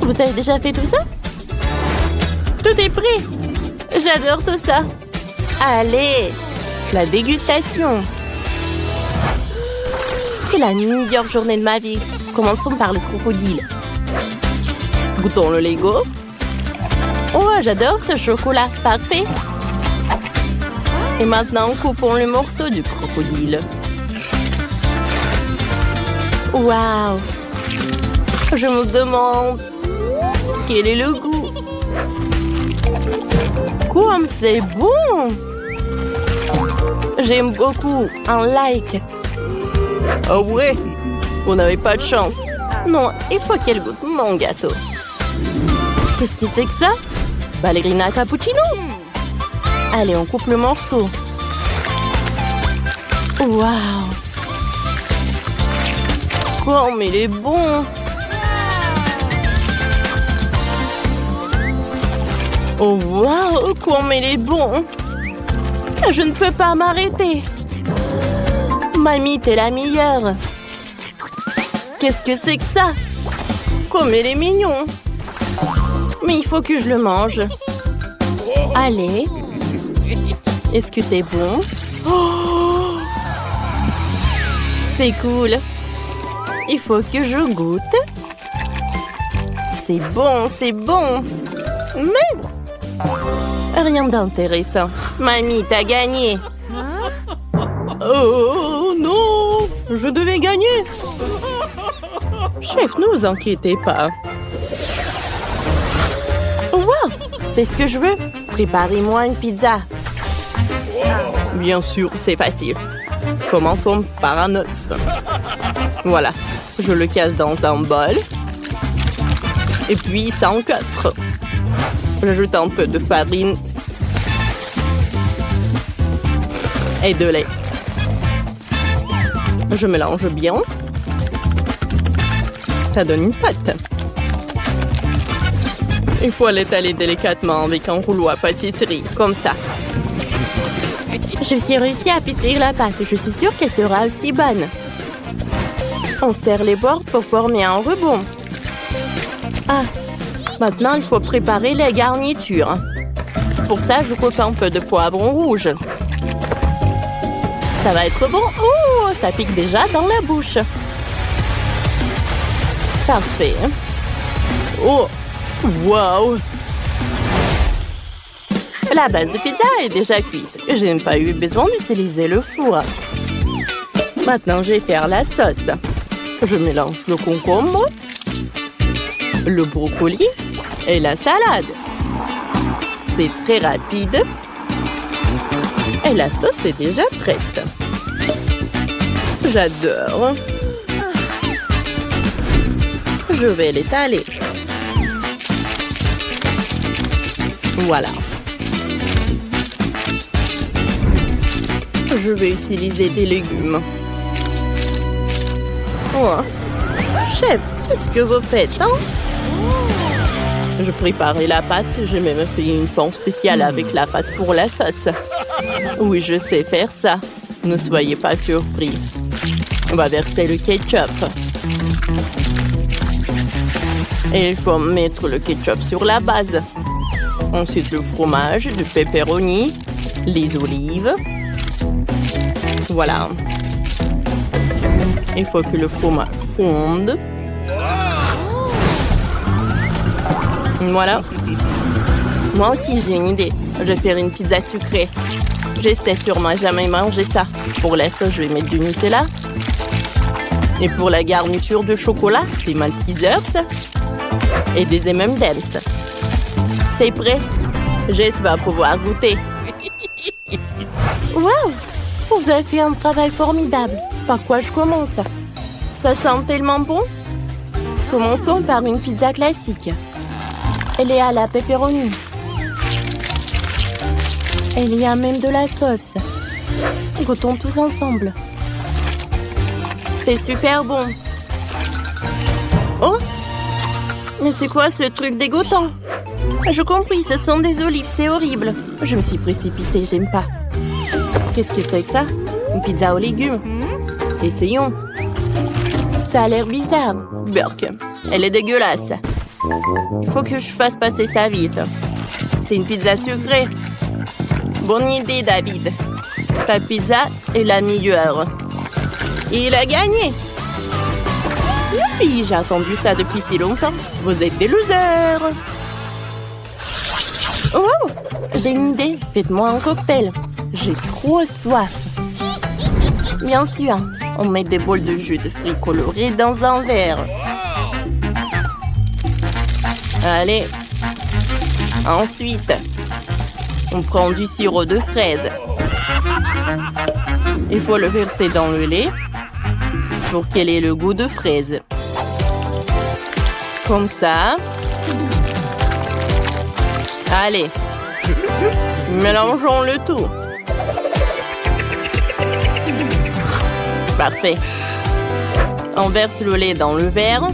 Vous avez déjà fait tout ça? Tout est prêt. J'adore tout ça. Allez, la dégustation. C'est la meilleure journée de ma vie. Commençons par le crocodile. Goûtons le Lego. Oh, j'adore ce chocolat. Parfait. Et maintenant, coupons le morceau du crocodile. Waouh! Je me demande quel est le goût. Comme c'est bon! J'aime beaucoup. Un like. Oh ouais? Vous n'avez pas de chance. Non, il faut qu'elle goûte mon gâteau. Qu'est-ce que c'est que ça? Ballerina cappuccino? Allez, on coupe le morceau. Waouh! Comme il est bon! Oh waouh! Comme il est bon! Je ne peux pas m'arrêter! Mamie, t'es la meilleure! Qu'est-ce que c'est que ça? Comme il est mignon! Mais il faut que je le mange. Allez! Est-ce que t'es bon? Oh! C'est cool! Il faut que je goûte. C'est bon, c'est bon. Mais rien d'intéressant. Mamie, t'as gagné. Oh non, je devais gagner. Chef, ne vous inquiétez pas. Wow, c'est ce que je veux. Préparez-moi une pizza. Bien sûr, c'est facile. Commençons par un œuf. Voilà, je le casse dans un bol. Et puis, ça encastre. J'ajoute un peu de farine et de lait. Je mélange bien. Ça donne une pâte. Il faut l'étaler délicatement avec un rouleau à pâtisserie, comme ça. Je suis réussi à pétrir la pâte. Je suis sûre qu'elle sera aussi bonne. On serre les bords pour former un rebond. Ah, maintenant il faut préparer les garnitures. Pour ça, je coupe un peu de poivron rouge. Ça va être bon. Oh, ça pique déjà dans la bouche. Parfait. Oh, waouh! La base de pizza est déjà cuite. Je n'ai pas eu besoin d'utiliser le four. Maintenant, je vais faire la sauce. Je mélange le concombre, le brocoli et la salade. C'est très rapide. Et la sauce est déjà prête. J'adore. Je vais l'étaler. Voilà. Je vais utiliser des légumes. Oh. Chef, qu'est-ce que vous faites, hein? Je préparais la pâte. J'ai même fait une pan spéciale avec la pâte pour la sauce. Oui, je sais faire ça. Ne soyez pas surpris. On va verser le ketchup. Et il faut mettre le ketchup sur la base. Ensuite, le fromage, du pepperoni, les olives. Voilà. Il faut que le fromage fonde. Voilà. Moi aussi, j'ai une idée. Je vais faire une pizza sucrée. J'essaie sûrement jamais mangé ça. Pour la sauce, je vais mettre du Nutella. Et pour la garniture de chocolat, des Maltesers et des M&M's. C'est prêt. Jess va pouvoir goûter. Waouh! Vous avez fait un travail formidable. Par quoi je commence? Ça sent tellement bon. Commençons par une pizza classique. Elle est à la pepperoni. Il y a même de la sauce. Goûtons tous ensemble. C'est super bon. Oh! Mais c'est quoi ce truc dégoûtant? Je compris, ce sont des olives, c'est horrible. Je me suis précipitée, j'aime pas. Qu'est-ce que c'est que ça? Une pizza aux légumes. Essayons. Ça a l'air bizarre. Burk, elle est dégueulasse. Il faut que je fasse passer ça vite. C'est une pizza sucrée. Bonne idée, David. Ta pizza est la meilleure. Et il a gagné. Youpi, j'ai attendu ça depuis si longtemps. Vous êtes des losers. Oh, j'ai une idée. Faites-moi un cocktail. J'ai trop soif. Bien sûr. On met des bols de jus de fruits colorés dans un verre. Allez. Ensuite, on prend du sirop de fraise. Il faut le verser dans le lait pour qu'il ait le goût de fraise. Comme ça. Allez. Mélangeons le tout. Parfait. On verse le lait dans le verre.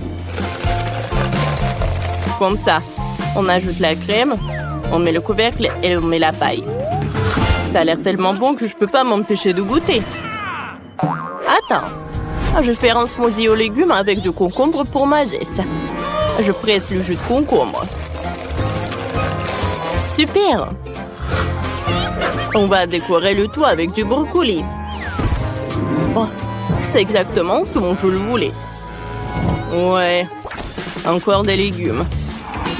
Comme ça. On ajoute la crème. On met le couvercle et on met la paille. Ça a l'air tellement bon que je peux pas m'empêcher de goûter. Attends. Je vais faire un smoothie aux légumes avec du concombre pour ma geste. Je presse le jus de concombre. Super. On va décorer le tout avec du brocoli. Oh, c'est exactement comme je le voulais. Ouais. Encore des légumes.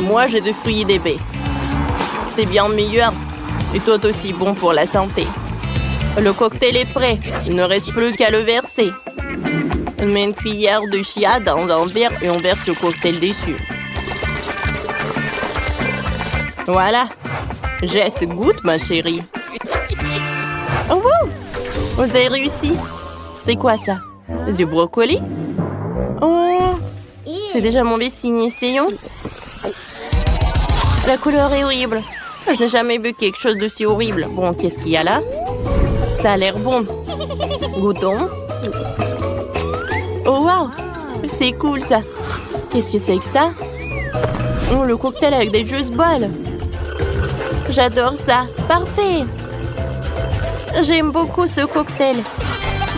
Moi, j'ai des fruits et des baies. C'est bien meilleur. Et tout aussi bon pour la santé. Le cocktail est prêt. Il ne reste plus qu'à le verser. On met une cuillère de chia dans un verre et on verse le cocktail dessus. Voilà. Jess, goûte, ma chérie. Oh, wow! Vous avez réussi. C'est quoi ça? Du brocoli? Oh! C'est déjà mauvais signe. Essayons. La couleur est horrible. Je n'ai jamais vu quelque chose de si horrible. Bon, qu'est-ce qu'il y a là? Ça a l'air bon. Goûtons. Oh, wow! C'est cool, ça. Qu'est-ce que c'est que ça? Oh, le cocktail avec des juice balls. J'adore ça. Parfait. J'aime beaucoup ce cocktail.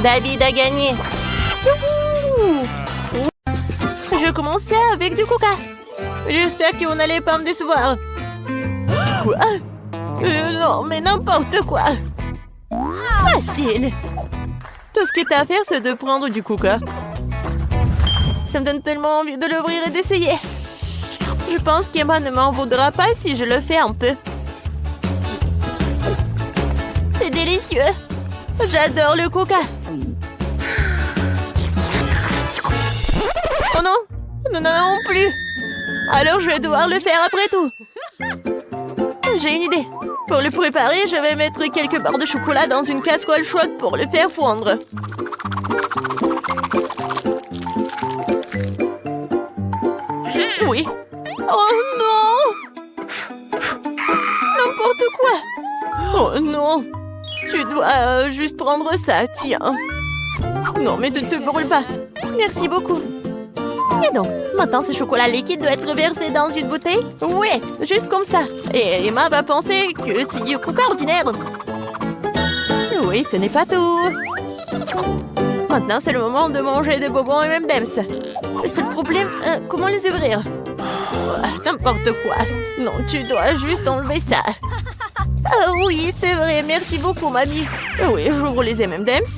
David a gagné. Youhou! Je commençais avec du coca. J'espère qu'on n'allait pas me décevoir. Quoi? Non, mais n'importe quoi. Facile. Tout ce que t'as à faire, c'est de prendre du coca. Ça me donne tellement envie de l'ouvrir et d'essayer. Je pense qu'Emma ne m'en voudra pas si je le fais un peu. C'est délicieux. J'adore le coca. Oh non, nous n'en avons plus. Alors je vais devoir le faire après tout. J'ai une idée. Pour le préparer, je vais mettre quelques barres de chocolat dans une casserole chaude pour le faire fondre. Oui. Oh non! N'importe quoi! Oh non! Tu dois juste prendre ça, tiens. Non, mais ne te brûle pas. Merci beaucoup. Et donc, maintenant ce chocolat liquide doit être versé dans une bouteille? Ouais, juste comme ça. Et Emma va penser que c'est du coca ordinaire. Oui, ce n'est pas tout. Maintenant, c'est le moment de manger des bonbons et M&M's. Le seul problème, comment les ouvrir? N'importe quoi. Non, tu dois juste enlever ça. Ah oui, c'est vrai. Merci beaucoup, mamie. Oui, j'ouvre les M&M's.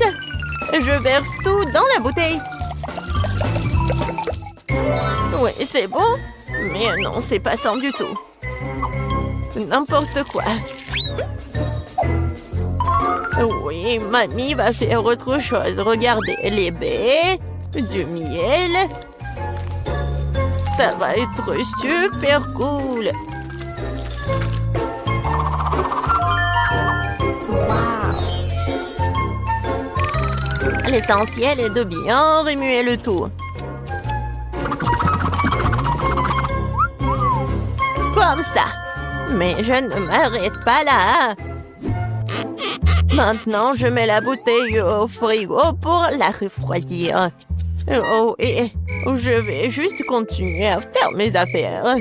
Je verse tout dans la bouteille. Oui, c'est bon. Mais non, c'est pas ça du tout. N'importe quoi. Oui, mamie va faire autre chose. Regardez, les baies, du miel. Ça va être super cool. L'essentiel est de bien remuer le tout. Comme ça. Mais je ne m'arrête pas là. Maintenant, je mets la bouteille au frigo pour la refroidir. Oh, et je vais juste continuer à faire mes affaires.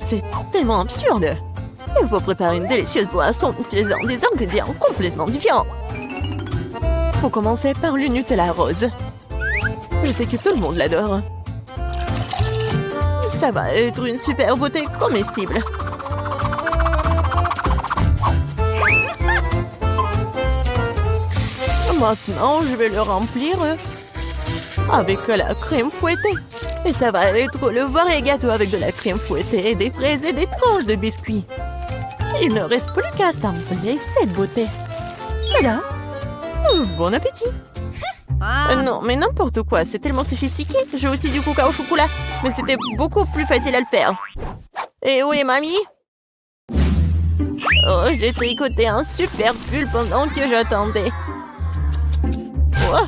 C'est tellement absurde. Il faut préparer une délicieuse boisson utilisant des ingrédients complètement différents. Faut commencer par le Nutella rose. Je sais que tout le monde l'adore. Ça va être une super beauté comestible. Maintenant, je vais le remplir avec la crème fouettée. Et ça va être le vrai gâteau avec de la crème fouettée, des fraises et des tranches de biscuits. Il ne reste plus qu'à assembler cette beauté. Voilà. Bon appétit! Non, mais n'importe quoi, c'est tellement sophistiqué. J'ai aussi du coca au chocolat, mais c'était beaucoup plus facile à le faire. Et où est mamie? Oh, j'ai tricoté un super pull pendant que j'attendais. Oh,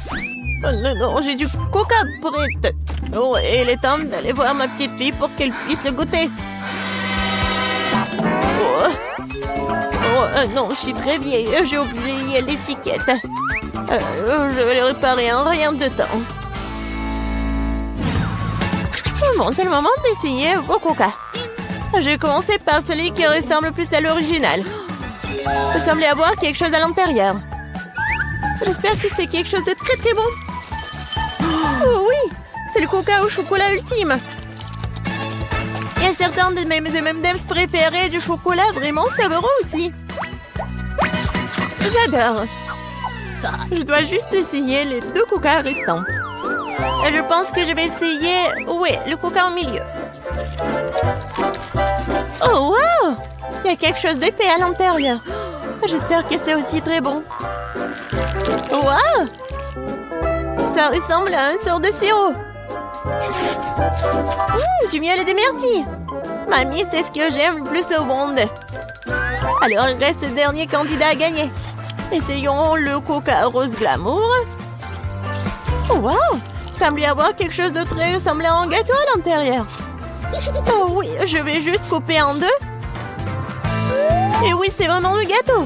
non, non, j'ai du coca prêt. Oh, et il est temps d'aller voir ma petite fille pour qu'elle puisse le goûter. Oh, non, je suis très vieille. J'ai oublié l'étiquette. Je vais le réparer en rien de temps. Bon, c'est le moment d'essayer au coca. J'ai commencé par celui qui ressemble plus à l'original. Il semblait avoir quelque chose à l'intérieur. J'espère que c'est quelque chose de très très bon. Oh oui, c'est le coca au chocolat ultime. Il y a certains de mes M&M's préférés du chocolat vraiment savoureux aussi. J'adore. Je dois juste essayer les 2 coca restants. Et je pense que je vais essayer... Oui, le coca au milieu. Oh, wow! Il y a quelque chose d'épais à l'intérieur. J'espère que c'est aussi très bon. Wow! Ça ressemble à une sorte de sirop. Du miel et des myrtilles. Mamie, c'est ce que j'aime le plus au monde. Alors, il reste le dernier candidat à gagner. Essayons le coca rose glamour. Oh, wow! Il semble y avoir quelque chose de très ressemblant à un gâteau à l'intérieur. Oh oui, je vais juste couper en 2. Et oui, c'est vraiment le gâteau.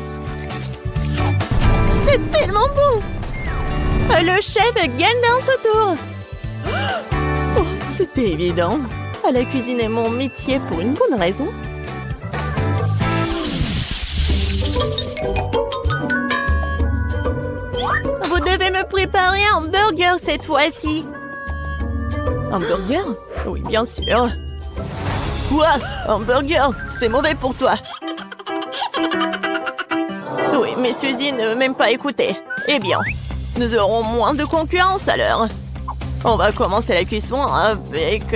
C'est tellement bon. Le chef gagne dans ce tour. Oh, c'était évident. La cuisine est mon métier pour une bonne raison. Vous devez me préparer un burger cette fois-ci. Un burger? Oui, bien sûr. Quoi? Un burger? C'est mauvais pour toi. Oui, mais Suzy ne m'aime pas écouter. Eh bien, nous aurons moins de concurrence alors. On va commencer la cuisson avec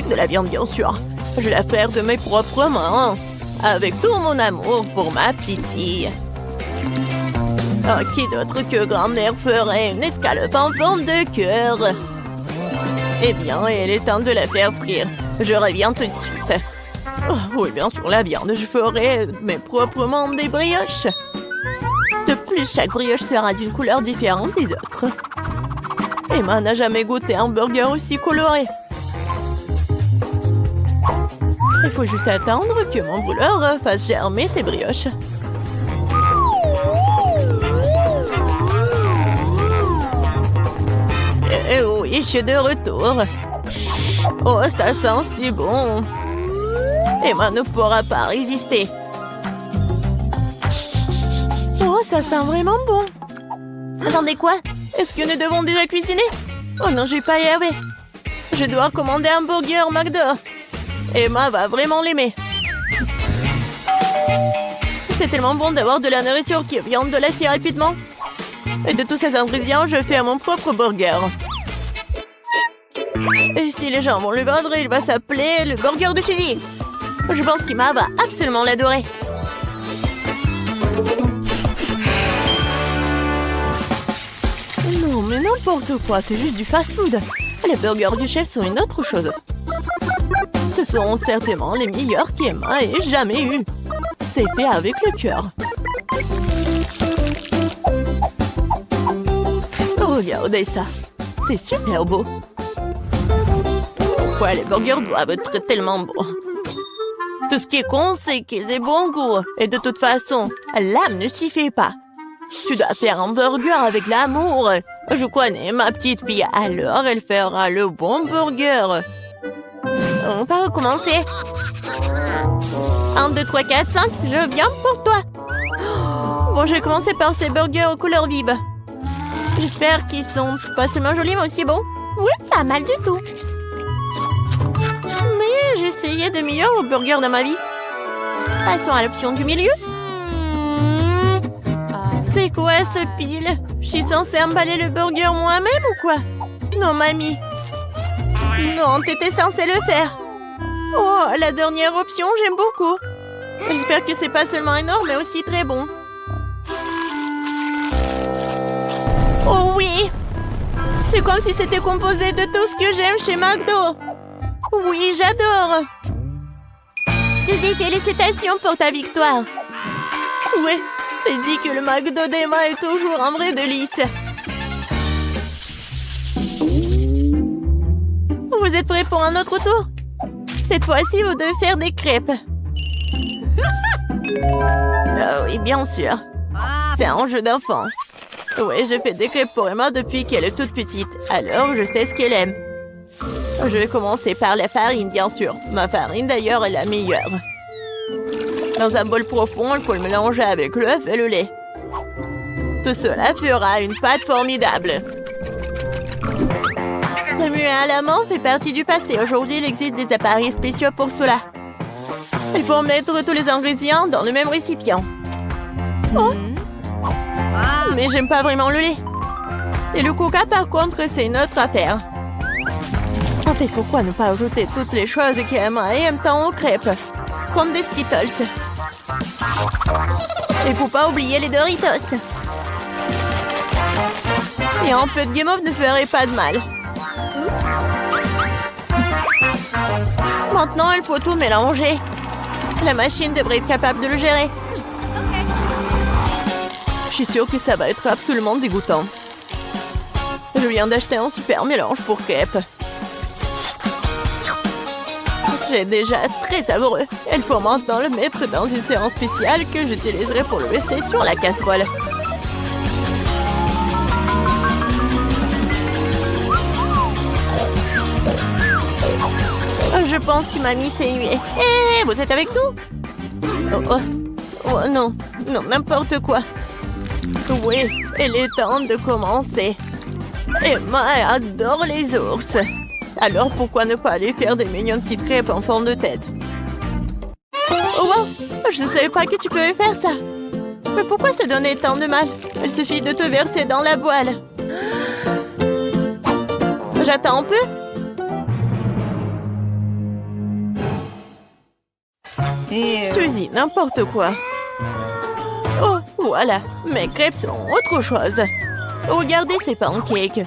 de la viande, bien sûr. Je vais la faire de mes propres mains. Avec tout mon amour pour ma petite fille. Oh, qui d'autre que grand-mère ferait une escalope en forme de cœur? Eh bien, il est temps de la faire frire. Je reviens tout de suite. Oh, oui, bien sûr, la viande. Je ferai mes propres mains des brioches. De plus, chaque brioche sera d'une couleur différente des autres. Emma n'a jamais goûté un burger aussi coloré. Il faut juste attendre que mon brûleur fasse germer ses brioches. Et oui, je suis de retour. Oh, ça sent si bon. Emma ne pourra pas résister. Oh, ça sent vraiment bon. Attendez, quoi? Est-ce que nous devons déjà cuisiner? Oh non, je vais pas y arriver. Je dois commander un burger McDo. Emma va vraiment l'aimer. C'est tellement bon d'avoir de la nourriture qui vient de là si rapidement. Et de tous ces ingrédients, je fais mon propre burger. Et si les gens vont le vendre, il va s'appeler le burger de Suzy. Je pense qu'Emma va absolument l'adorer. Non, mais n'importe quoi, c'est juste du fast-food. Les burgers du chef sont une autre chose. Ce sont certainement les meilleurs qu'Emma ait jamais eu. C'est fait avec le cœur. Regardez ça. C'est super beau. Pourquoi les burgers doivent être tellement bons? Tout ce qui est con, c'est qu'ils aient bon goût. Et de toute façon, l'âme ne suffit pas. Tu dois faire un burger avec l'amour. Je connais ma petite fille, alors elle fera le bon burger. On va recommencer. 1, 2, 3, 4, 5, je viens pour toi. Bon, je vais commencer par ces burgers aux couleurs vives. J'espère qu'ils sont pas seulement jolis, mais aussi bons. Oui, pas mal du tout. Mais j'ai essayé de meilleurs burgers dans ma vie. Passons à l'option du milieu. C'est quoi ce pile? Je suis censée emballer le burger moi-même ou quoi? Non, mamie. Non, t'étais censée le faire. Oh, la dernière option, j'aime beaucoup. J'espère que c'est pas seulement énorme, mais aussi très bon. Oh oui! C'est comme si c'était composé de tout ce que j'aime chez McDo. Oui, j'adore. Suzy, félicitations pour ta victoire. Ouais, t'as dit que le McDo d'Emma est toujours un vrai délice. Vous êtes prêts pour un autre tour? Cette fois-ci, vous devez faire des crêpes. Ah oui, bien sûr. C'est un jeu d'enfant. Oui, je fais des crêpes pour Emma depuis qu'elle est toute petite. Alors, je sais ce qu'elle aime. Je vais commencer par la farine, bien sûr. Ma farine, d'ailleurs, est la meilleure. Dans un bol profond, il faut le mélanger avec l'œuf et le lait. Tout cela fera une pâte formidable. Remuer à la main fait partie du passé. Aujourd'hui, il existe des appareils spéciaux pour cela. Il faut mettre tous les ingrédients dans le même récipient. Oh! Mais j'aime pas vraiment le lait. Et le coca, par contre, c'est une autre affaire. En fait, pourquoi ne pas ajouter toutes les choses qu'Emma aime tant aux crêpes? Comme des Skittles. Et faut pas oublier les Doritos. Et un peu de guimauve ne ferait pas de mal. Maintenant, il faut tout mélanger. La machine devrait être capable de le gérer. Je suis sûre que ça va être absolument dégoûtant. Je viens d'acheter un super mélange pour crêpes. C'est déjà très savoureux. Il faut maintenant le mettre dans une séance spéciale que j'utiliserai pour le rester sur la casserole. Je pense que mamie s'est nuée. Hé, vous êtes avec nous? Oh non, non, n'importe quoi. Oui, il est temps de commencer. Emma adore les ours. Alors pourquoi ne pas aller faire des mignonnes petites crêpes en forme de tête? Oh wow, je ne savais pas que tu pouvais faire ça. Mais pourquoi ça donnait tant de mal? Il suffit de te verser dans la voile. J'attends un peu. Suzy, n'importe quoi. Oh, voilà, mes crêpes sont autre chose. Regardez ces pancakes.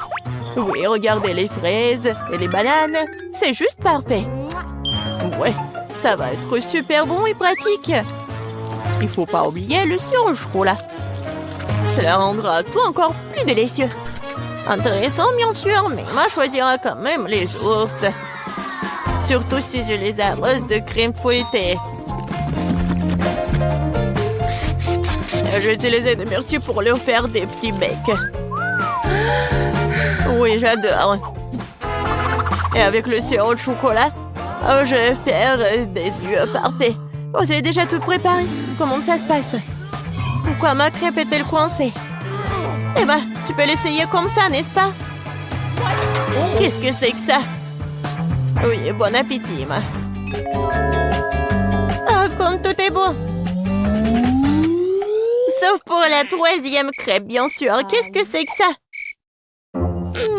Oui, regardez les fraises et les bananes. C'est juste parfait. Ouais, ça va être super bon et pratique. Il faut pas oublier le sirop au chocolat. Cela rendra tout encore plus délicieux. Intéressant, bien sûr, mais Emma choisira quand même les ours. Surtout si je les arrose de crème fouettée. J'ai utilisé des myrtilles pour leur faire des petits becs. Oui, j'adore. Et avec le sirop de chocolat, je vais faire des yeux parfaits. Oh, c'est déjà tout préparé. Comment ça se passe? Pourquoi ma crêpe est-elle coincée? Eh ben, tu peux l'essayer comme ça, n'est-ce pas? Qu'est-ce que c'est que ça? Oui, bon appétit, Emma. Ah, comme tout est beau. Sauf pour la troisième crêpe, bien sûr. Qu'est-ce que c'est que ça?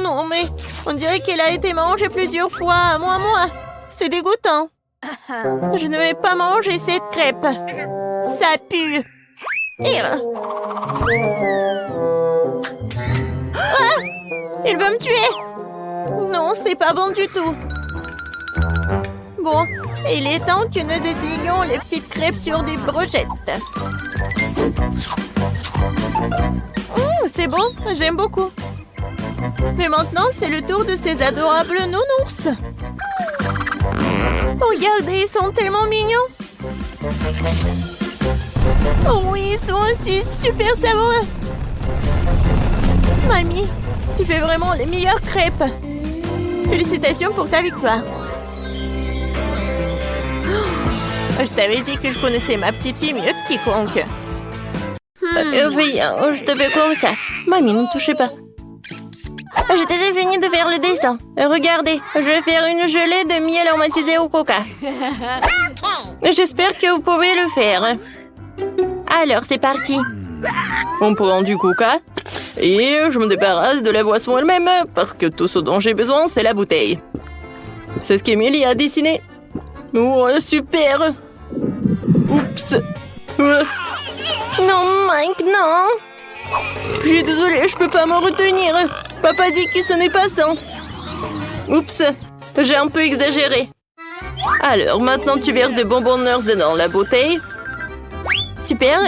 Non, mais on dirait qu'elle a été mangée plusieurs fois, moi. C'est dégoûtant. Je ne vais pas manger cette crêpe. Ça pue. Ah! Il veut me tuer. Non, c'est pas bon du tout. Bon, il est temps que nous essayions les petites crêpes sur des brochettes. C'est bon, j'aime beaucoup. Mais maintenant, c'est le tour de ces adorables nounours. Regardez, ils sont tellement mignons. Oh oui, ils sont aussi super savoureux. Mamie, tu fais vraiment les meilleures crêpes. Félicitations pour ta victoire. Je t'avais dit que je connaissais ma petite fille mieux que quiconque. Oui, je te fais comme ça. Mamie, ne me touchez pas. J'ai déjà fini de faire le dessin. Regardez, je vais faire une gelée de miel aromatisé au coca. J'espère que vous pouvez le faire. Alors, c'est parti. On prend du coca et je me débarrasse de la boisson elle-même parce que tout ce dont j'ai besoin, c'est la bouteille. C'est ce qu'Emilie a dessiné. Oh, super. Oups. Non, Mike, non. Je suis désolée, je peux pas me retenir. Papa dit que ce n'est pas ça. Oups, j'ai un peu exagéré. Alors, maintenant tu verses des bonbons Nerds dans la bouteille. Super.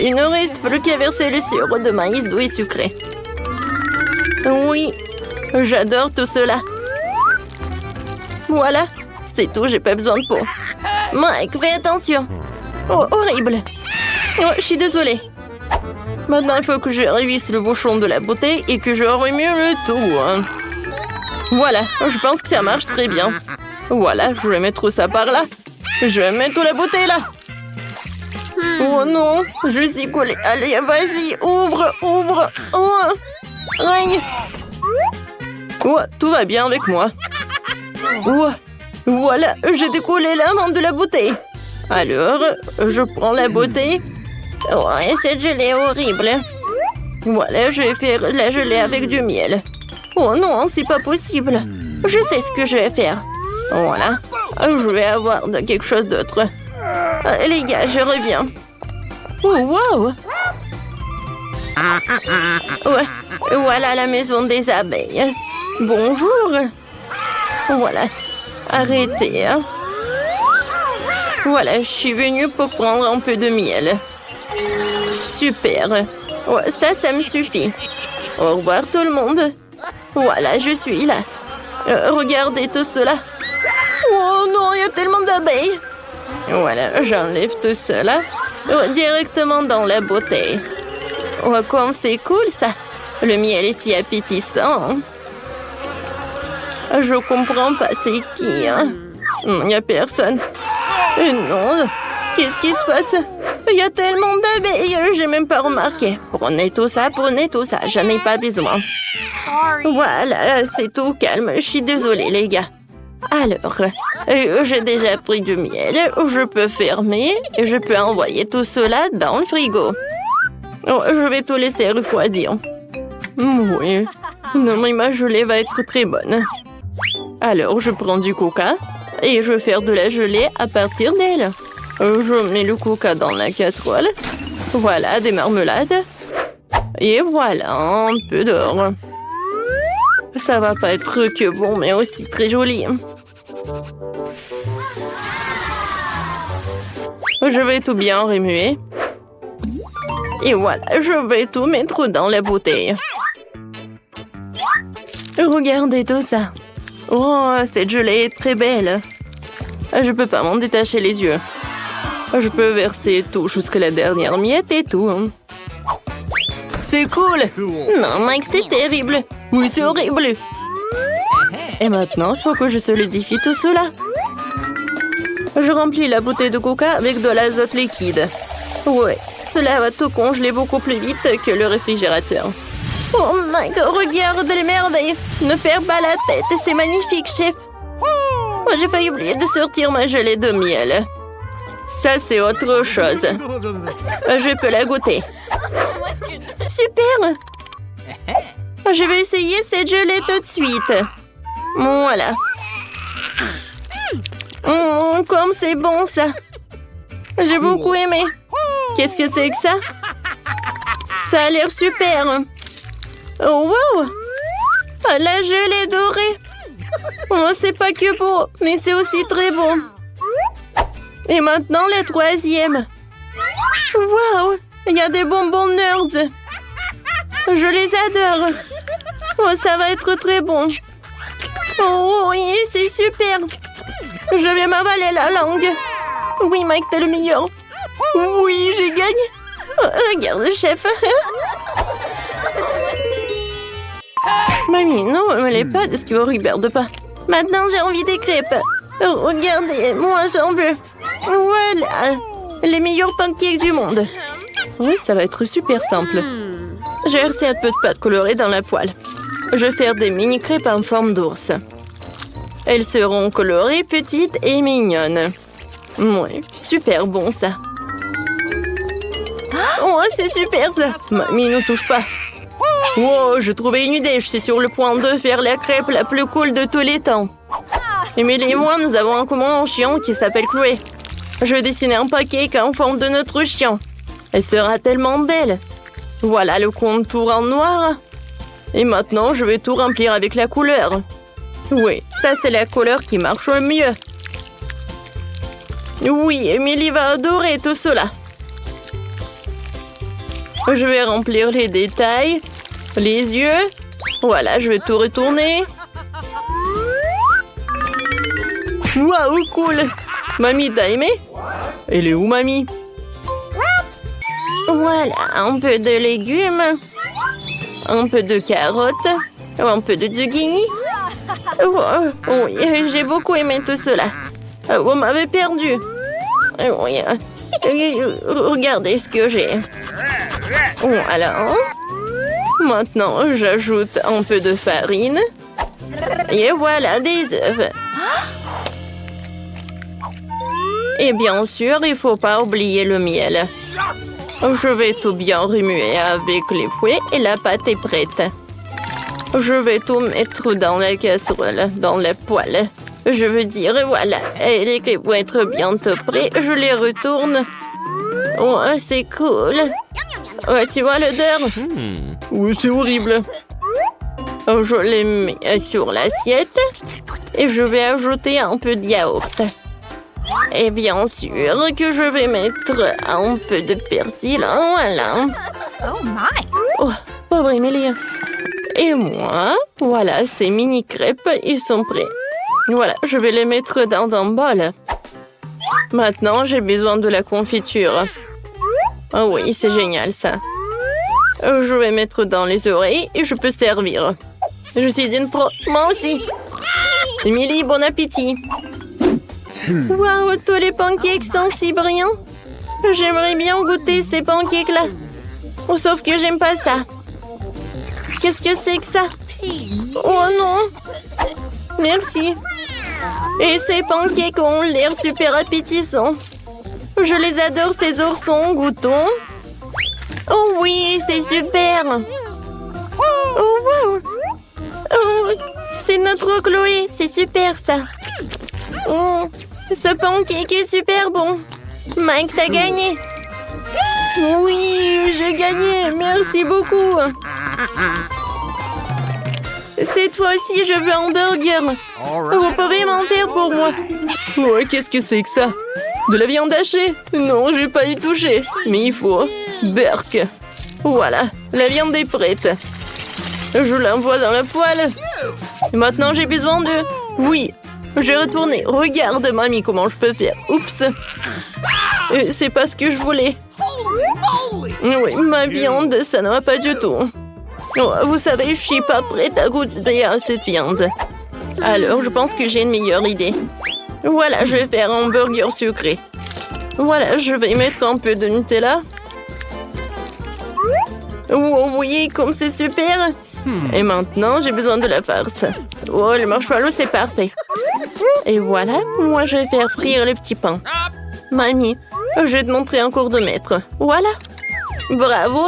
Il ne reste plus qu'à verser le sirop de maïs doux et sucré. Oui, j'adore tout cela. Voilà, c'est tout, j'ai pas besoin de peau. Mike, fais attention. Oh, horrible. Oh, je suis désolée. Maintenant, il faut que je révisse le bouchon de la bouteille et que je remue le tout. Hein. Voilà, je pense que ça marche très bien. Voilà, je vais mettre ça par là. Je vais mettre la bouteille là. Oh non, je suis collée. Allez, vas-y, ouvre, ouvre. Oh, aïe. Oh, tout va bien avec moi. Oh, voilà, j'ai décollé la main de la bouteille. Alors, je prends la bouteille. Ouais, cette gelée est horrible. Voilà, je vais faire la gelée avec du miel. Oh non, c'est pas possible. Je sais ce que je vais faire. Voilà, je vais avoir quelque chose d'autre. Les gars, je reviens. Oh, wow! Ouais, voilà la maison des abeilles. Bonjour. Voilà, arrêtez. Hein. Voilà, je suis venue pour prendre un peu de miel. Super. Ouais, ça me suffit. Au revoir tout le monde. Voilà, je suis là. Regardez tout cela. Oh non, il y a tellement d'abeilles. Voilà, j'enlève tout cela directement dans la bouteille. Oh, comme c'est cool ça. Le miel est si appétissant. Je comprends pas, c'est qui, hein? Il n'y a personne. Non, qu'est-ce qui se passe? Il y a tellement d'abeilles, j'ai même pas remarqué. Prenez tout ça, j'en ai pas besoin. Voilà, c'est tout calme, je suis désolée les gars. Alors, j'ai déjà pris du miel, je peux fermer et je peux envoyer tout cela dans le frigo. Oh, je vais tout laisser refroidir. Oui, non mais ma gelée va être très bonne. Alors, je prends du coca et je vais faire de la gelée à partir d'elle. Je mets le coca dans la casserole. Voilà, des marmelades. Et voilà, un peu d'or. Ça va pas être que bon, mais aussi très joli. Je vais tout bien remuer. Et voilà, je vais tout mettre dans la bouteille. Regardez tout ça. Oh, cette gelée est très belle. Je peux pas m'en détacher les yeux. Je peux verser tout jusqu'à la dernière miette et tout. C'est cool. Non, Mike, c'est terrible. Oui, c'est horrible. Et maintenant, il faut que je solidifie tout cela. Je remplis la bouteille de coca avec de l'azote liquide. Ouais, cela va tout congeler beaucoup plus vite que le réfrigérateur. Oh Mike, regarde les merveilles. Ne perds pas la tête, c'est magnifique, chef. Oh, j'ai failli oublier de sortir ma gelée de miel. Ça, c'est autre chose. Je peux la goûter. Super. Je vais essayer cette gelée tout de suite. Voilà. Comme c'est bon, ça. J'ai beaucoup aimé. Qu'est-ce que c'est que ça? Ça a l'air super. Oh, wow. La gelée dorée. Oh, c'est pas que beau, mais c'est aussi très bon. Et maintenant, la troisième. Waouh, il y a des bonbons Nerds. Je les adore. Oh, ça va être très bon. Oh, oui, c'est super. Je vais m'avaler la langue. Oui, Mike, t'es le meilleur. Oui, j'ai gagné. Oh, regarde, chef. Mamie, non, me les pas de ce que vous regarde pas. Maintenant, j'ai envie des crêpes. Regardez, moi, j'en veux. Voilà, les meilleurs pancakes du monde. Oui, ça va être super simple. J'ai versé un peu de pâte colorée dans la poêle. Je vais faire des mini crêpes en forme d'ours. Elles seront colorées, petites et mignonnes. Oui, super bon ça. Oh, c'est super ça. Mamie, ne touche pas. Wow, j'ai trouvé une idée. Je suis sur le point de faire la crêpe la plus cool de tous les temps. Émilie et moi, nous avons en commun un chien qui s'appelle Chloé. Je vais dessiner un pancake en forme de notre chien. Elle sera tellement belle. Voilà le contour en noir. Et maintenant, je vais tout remplir avec la couleur. Oui, ça c'est la couleur qui marche le mieux. Oui, Emily va adorer tout cela. Je vais remplir les détails, les yeux. Voilà, je vais tout retourner. Waouh, cool! Mamie, t'as aimé? Elle est où, mamie? Voilà, un peu de légumes, un peu de carottes, un peu de zucchini. Oui, j'ai beaucoup aimé tout cela. Vous m'avez perdu. Oui, regardez ce que j'ai. Voilà. Maintenant, j'ajoute un peu de farine. Et voilà des œufs. Et bien sûr, il ne faut pas oublier le miel. Je vais tout bien remuer avec les fouets et la pâte est prête. Je vais tout mettre dans la casserole, dans la poêle. Je veux dire, voilà, elle est pour être bientôt prête. Je les retourne. Oh, c'est cool. Ouais, tu vois l'odeur? Oui, c'est horrible. Je les mets sur l'assiette et je vais ajouter un peu de yaourt. Et bien sûr que je vais mettre un peu de persil. Voilà. Oh my! Oh, pauvre Emily. Et moi, voilà, ces mini crêpes, ils sont prêts. Voilà, je vais les mettre dans un bol. Maintenant, j'ai besoin de la confiture. Oh oui, c'est génial ça. Je vais mettre dans les oreilles et je peux servir. Je suis une pro. Moi aussi. Emily, bon appétit. Waouh, tous les pancakes sont si brillants. J'aimerais bien goûter ces pancakes-là. Oh, sauf que j'aime pas ça. Qu'est-ce que c'est que ça? Oh non. Merci. Et ces pancakes ont l'air super appétissants. Je les adore, ces oursons. Goûtons. Oh oui, c'est super. Oh wow. Oh, c'est notre Chloé. C'est super ça. Oh, ce pancake est super bon. Mike, t'as gagné. Oui, j'ai gagné. Merci beaucoup. Cette fois-ci, je veux un burger. Vous pouvez m'en faire pour moi? Ouais, qu'est-ce que c'est que ça? De la viande hachée? Non, je vais pas y toucher. Mais il faut. Burk. Voilà, la viande est prête. Je l'envoie dans la poêle. Et maintenant, j'ai besoin de... Oui, j'ai retourné. Regarde, mamie, comment je peux faire. Oups. C'est pas ce que je voulais. Oui, ma viande, ça ne va pas du tout. Oh, vous savez, je suis pas prête à goûter à cette viande. Alors, je pense que j'ai une meilleure idée. Voilà, je vais faire un burger sucré. Voilà, je vais mettre un peu de Nutella. Oh oui, comme c'est super. Et maintenant, j'ai besoin de la farce. Oh, le marshmallow, c'est parfait. Et voilà, moi, je vais faire frire le petit pain. Mamie, je vais te montrer un cours de maître. Voilà. Bravo.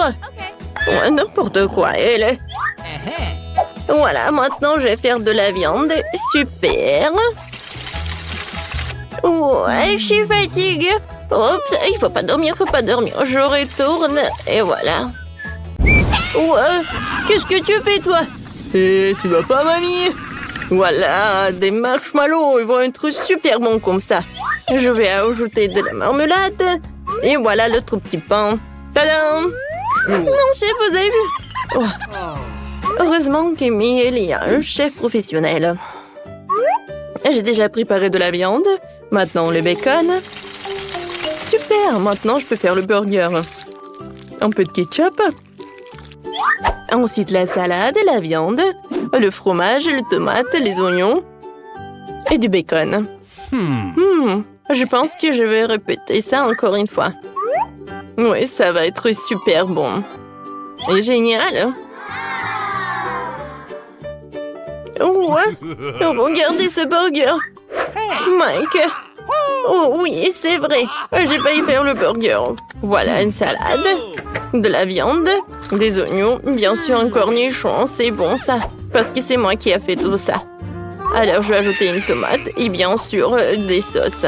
Oh, n'importe quoi, elle. Voilà, maintenant, je vais faire de la viande. Super. Ouais, je suis fatiguée. Oups, il faut pas dormir, Je retourne et voilà. Ouais, qu'est-ce que tu fais, toi? Et tu vas pas, mamie? Voilà, des marshmallows, ils vont être super bons comme ça. Je vais ajouter de la marmelade. Et voilà le tout petit pain. Tadam! Non, chef, vous avez vu? Oh. Heureusement qu'Emily est un chef professionnel. J'ai déjà préparé de la viande. Maintenant, le bacon. Super, maintenant, je peux faire le burger. Un peu de ketchup. Ensuite, la salade, la viande, le fromage, les tomates, les oignons et du bacon. Je pense que je vais répéter ça encore une fois. Oui, ça va être super bon. Et génial. Ouais, regardez ce burger. Mike. Oh oui, c'est vrai. J'ai failli faire le burger. Voilà une salade, de la viande, des oignons, bien sûr un cornichon. C'est bon ça, parce que c'est moi qui ai fait tout ça. Alors je vais ajouter une tomate et bien sûr des sauces.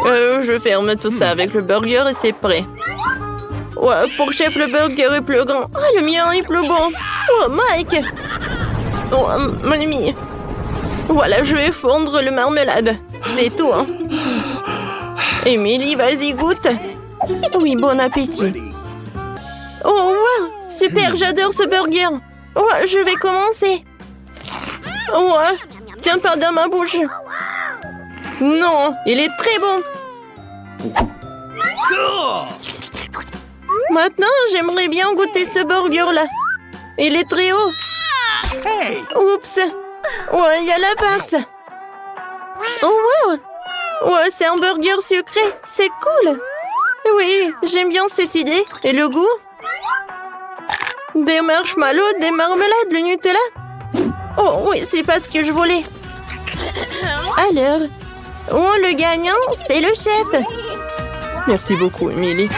Je ferme tout ça avec le burger et c'est prêt. Ouais, pour chef, le burger est plus grand. Ah, le mien est plus bon. Oh, Mike! Oh, mon ami. Voilà, je vais fondre le marmelade. C'est tout, hein. Émilie, vas-y, goûte. Oui, bon appétit. Oh, wow! Super, j'adore ce burger. Oh, je vais commencer. Oh, tiens pas dans ma bouche. Non, il est très bon. Maintenant, j'aimerais bien goûter ce burger-là. Il est très haut. Oups. Ouais, il y a la farce. Oh, wow. Ouais, c'est un burger sucré. C'est cool. Oui, j'aime bien cette idée. Et le goût? Des marshmallows, des marmelades, le Nutella. Oh, oui, c'est pas ce que je voulais. Alors, le gagnant, c'est le chef. Merci beaucoup, Émilie.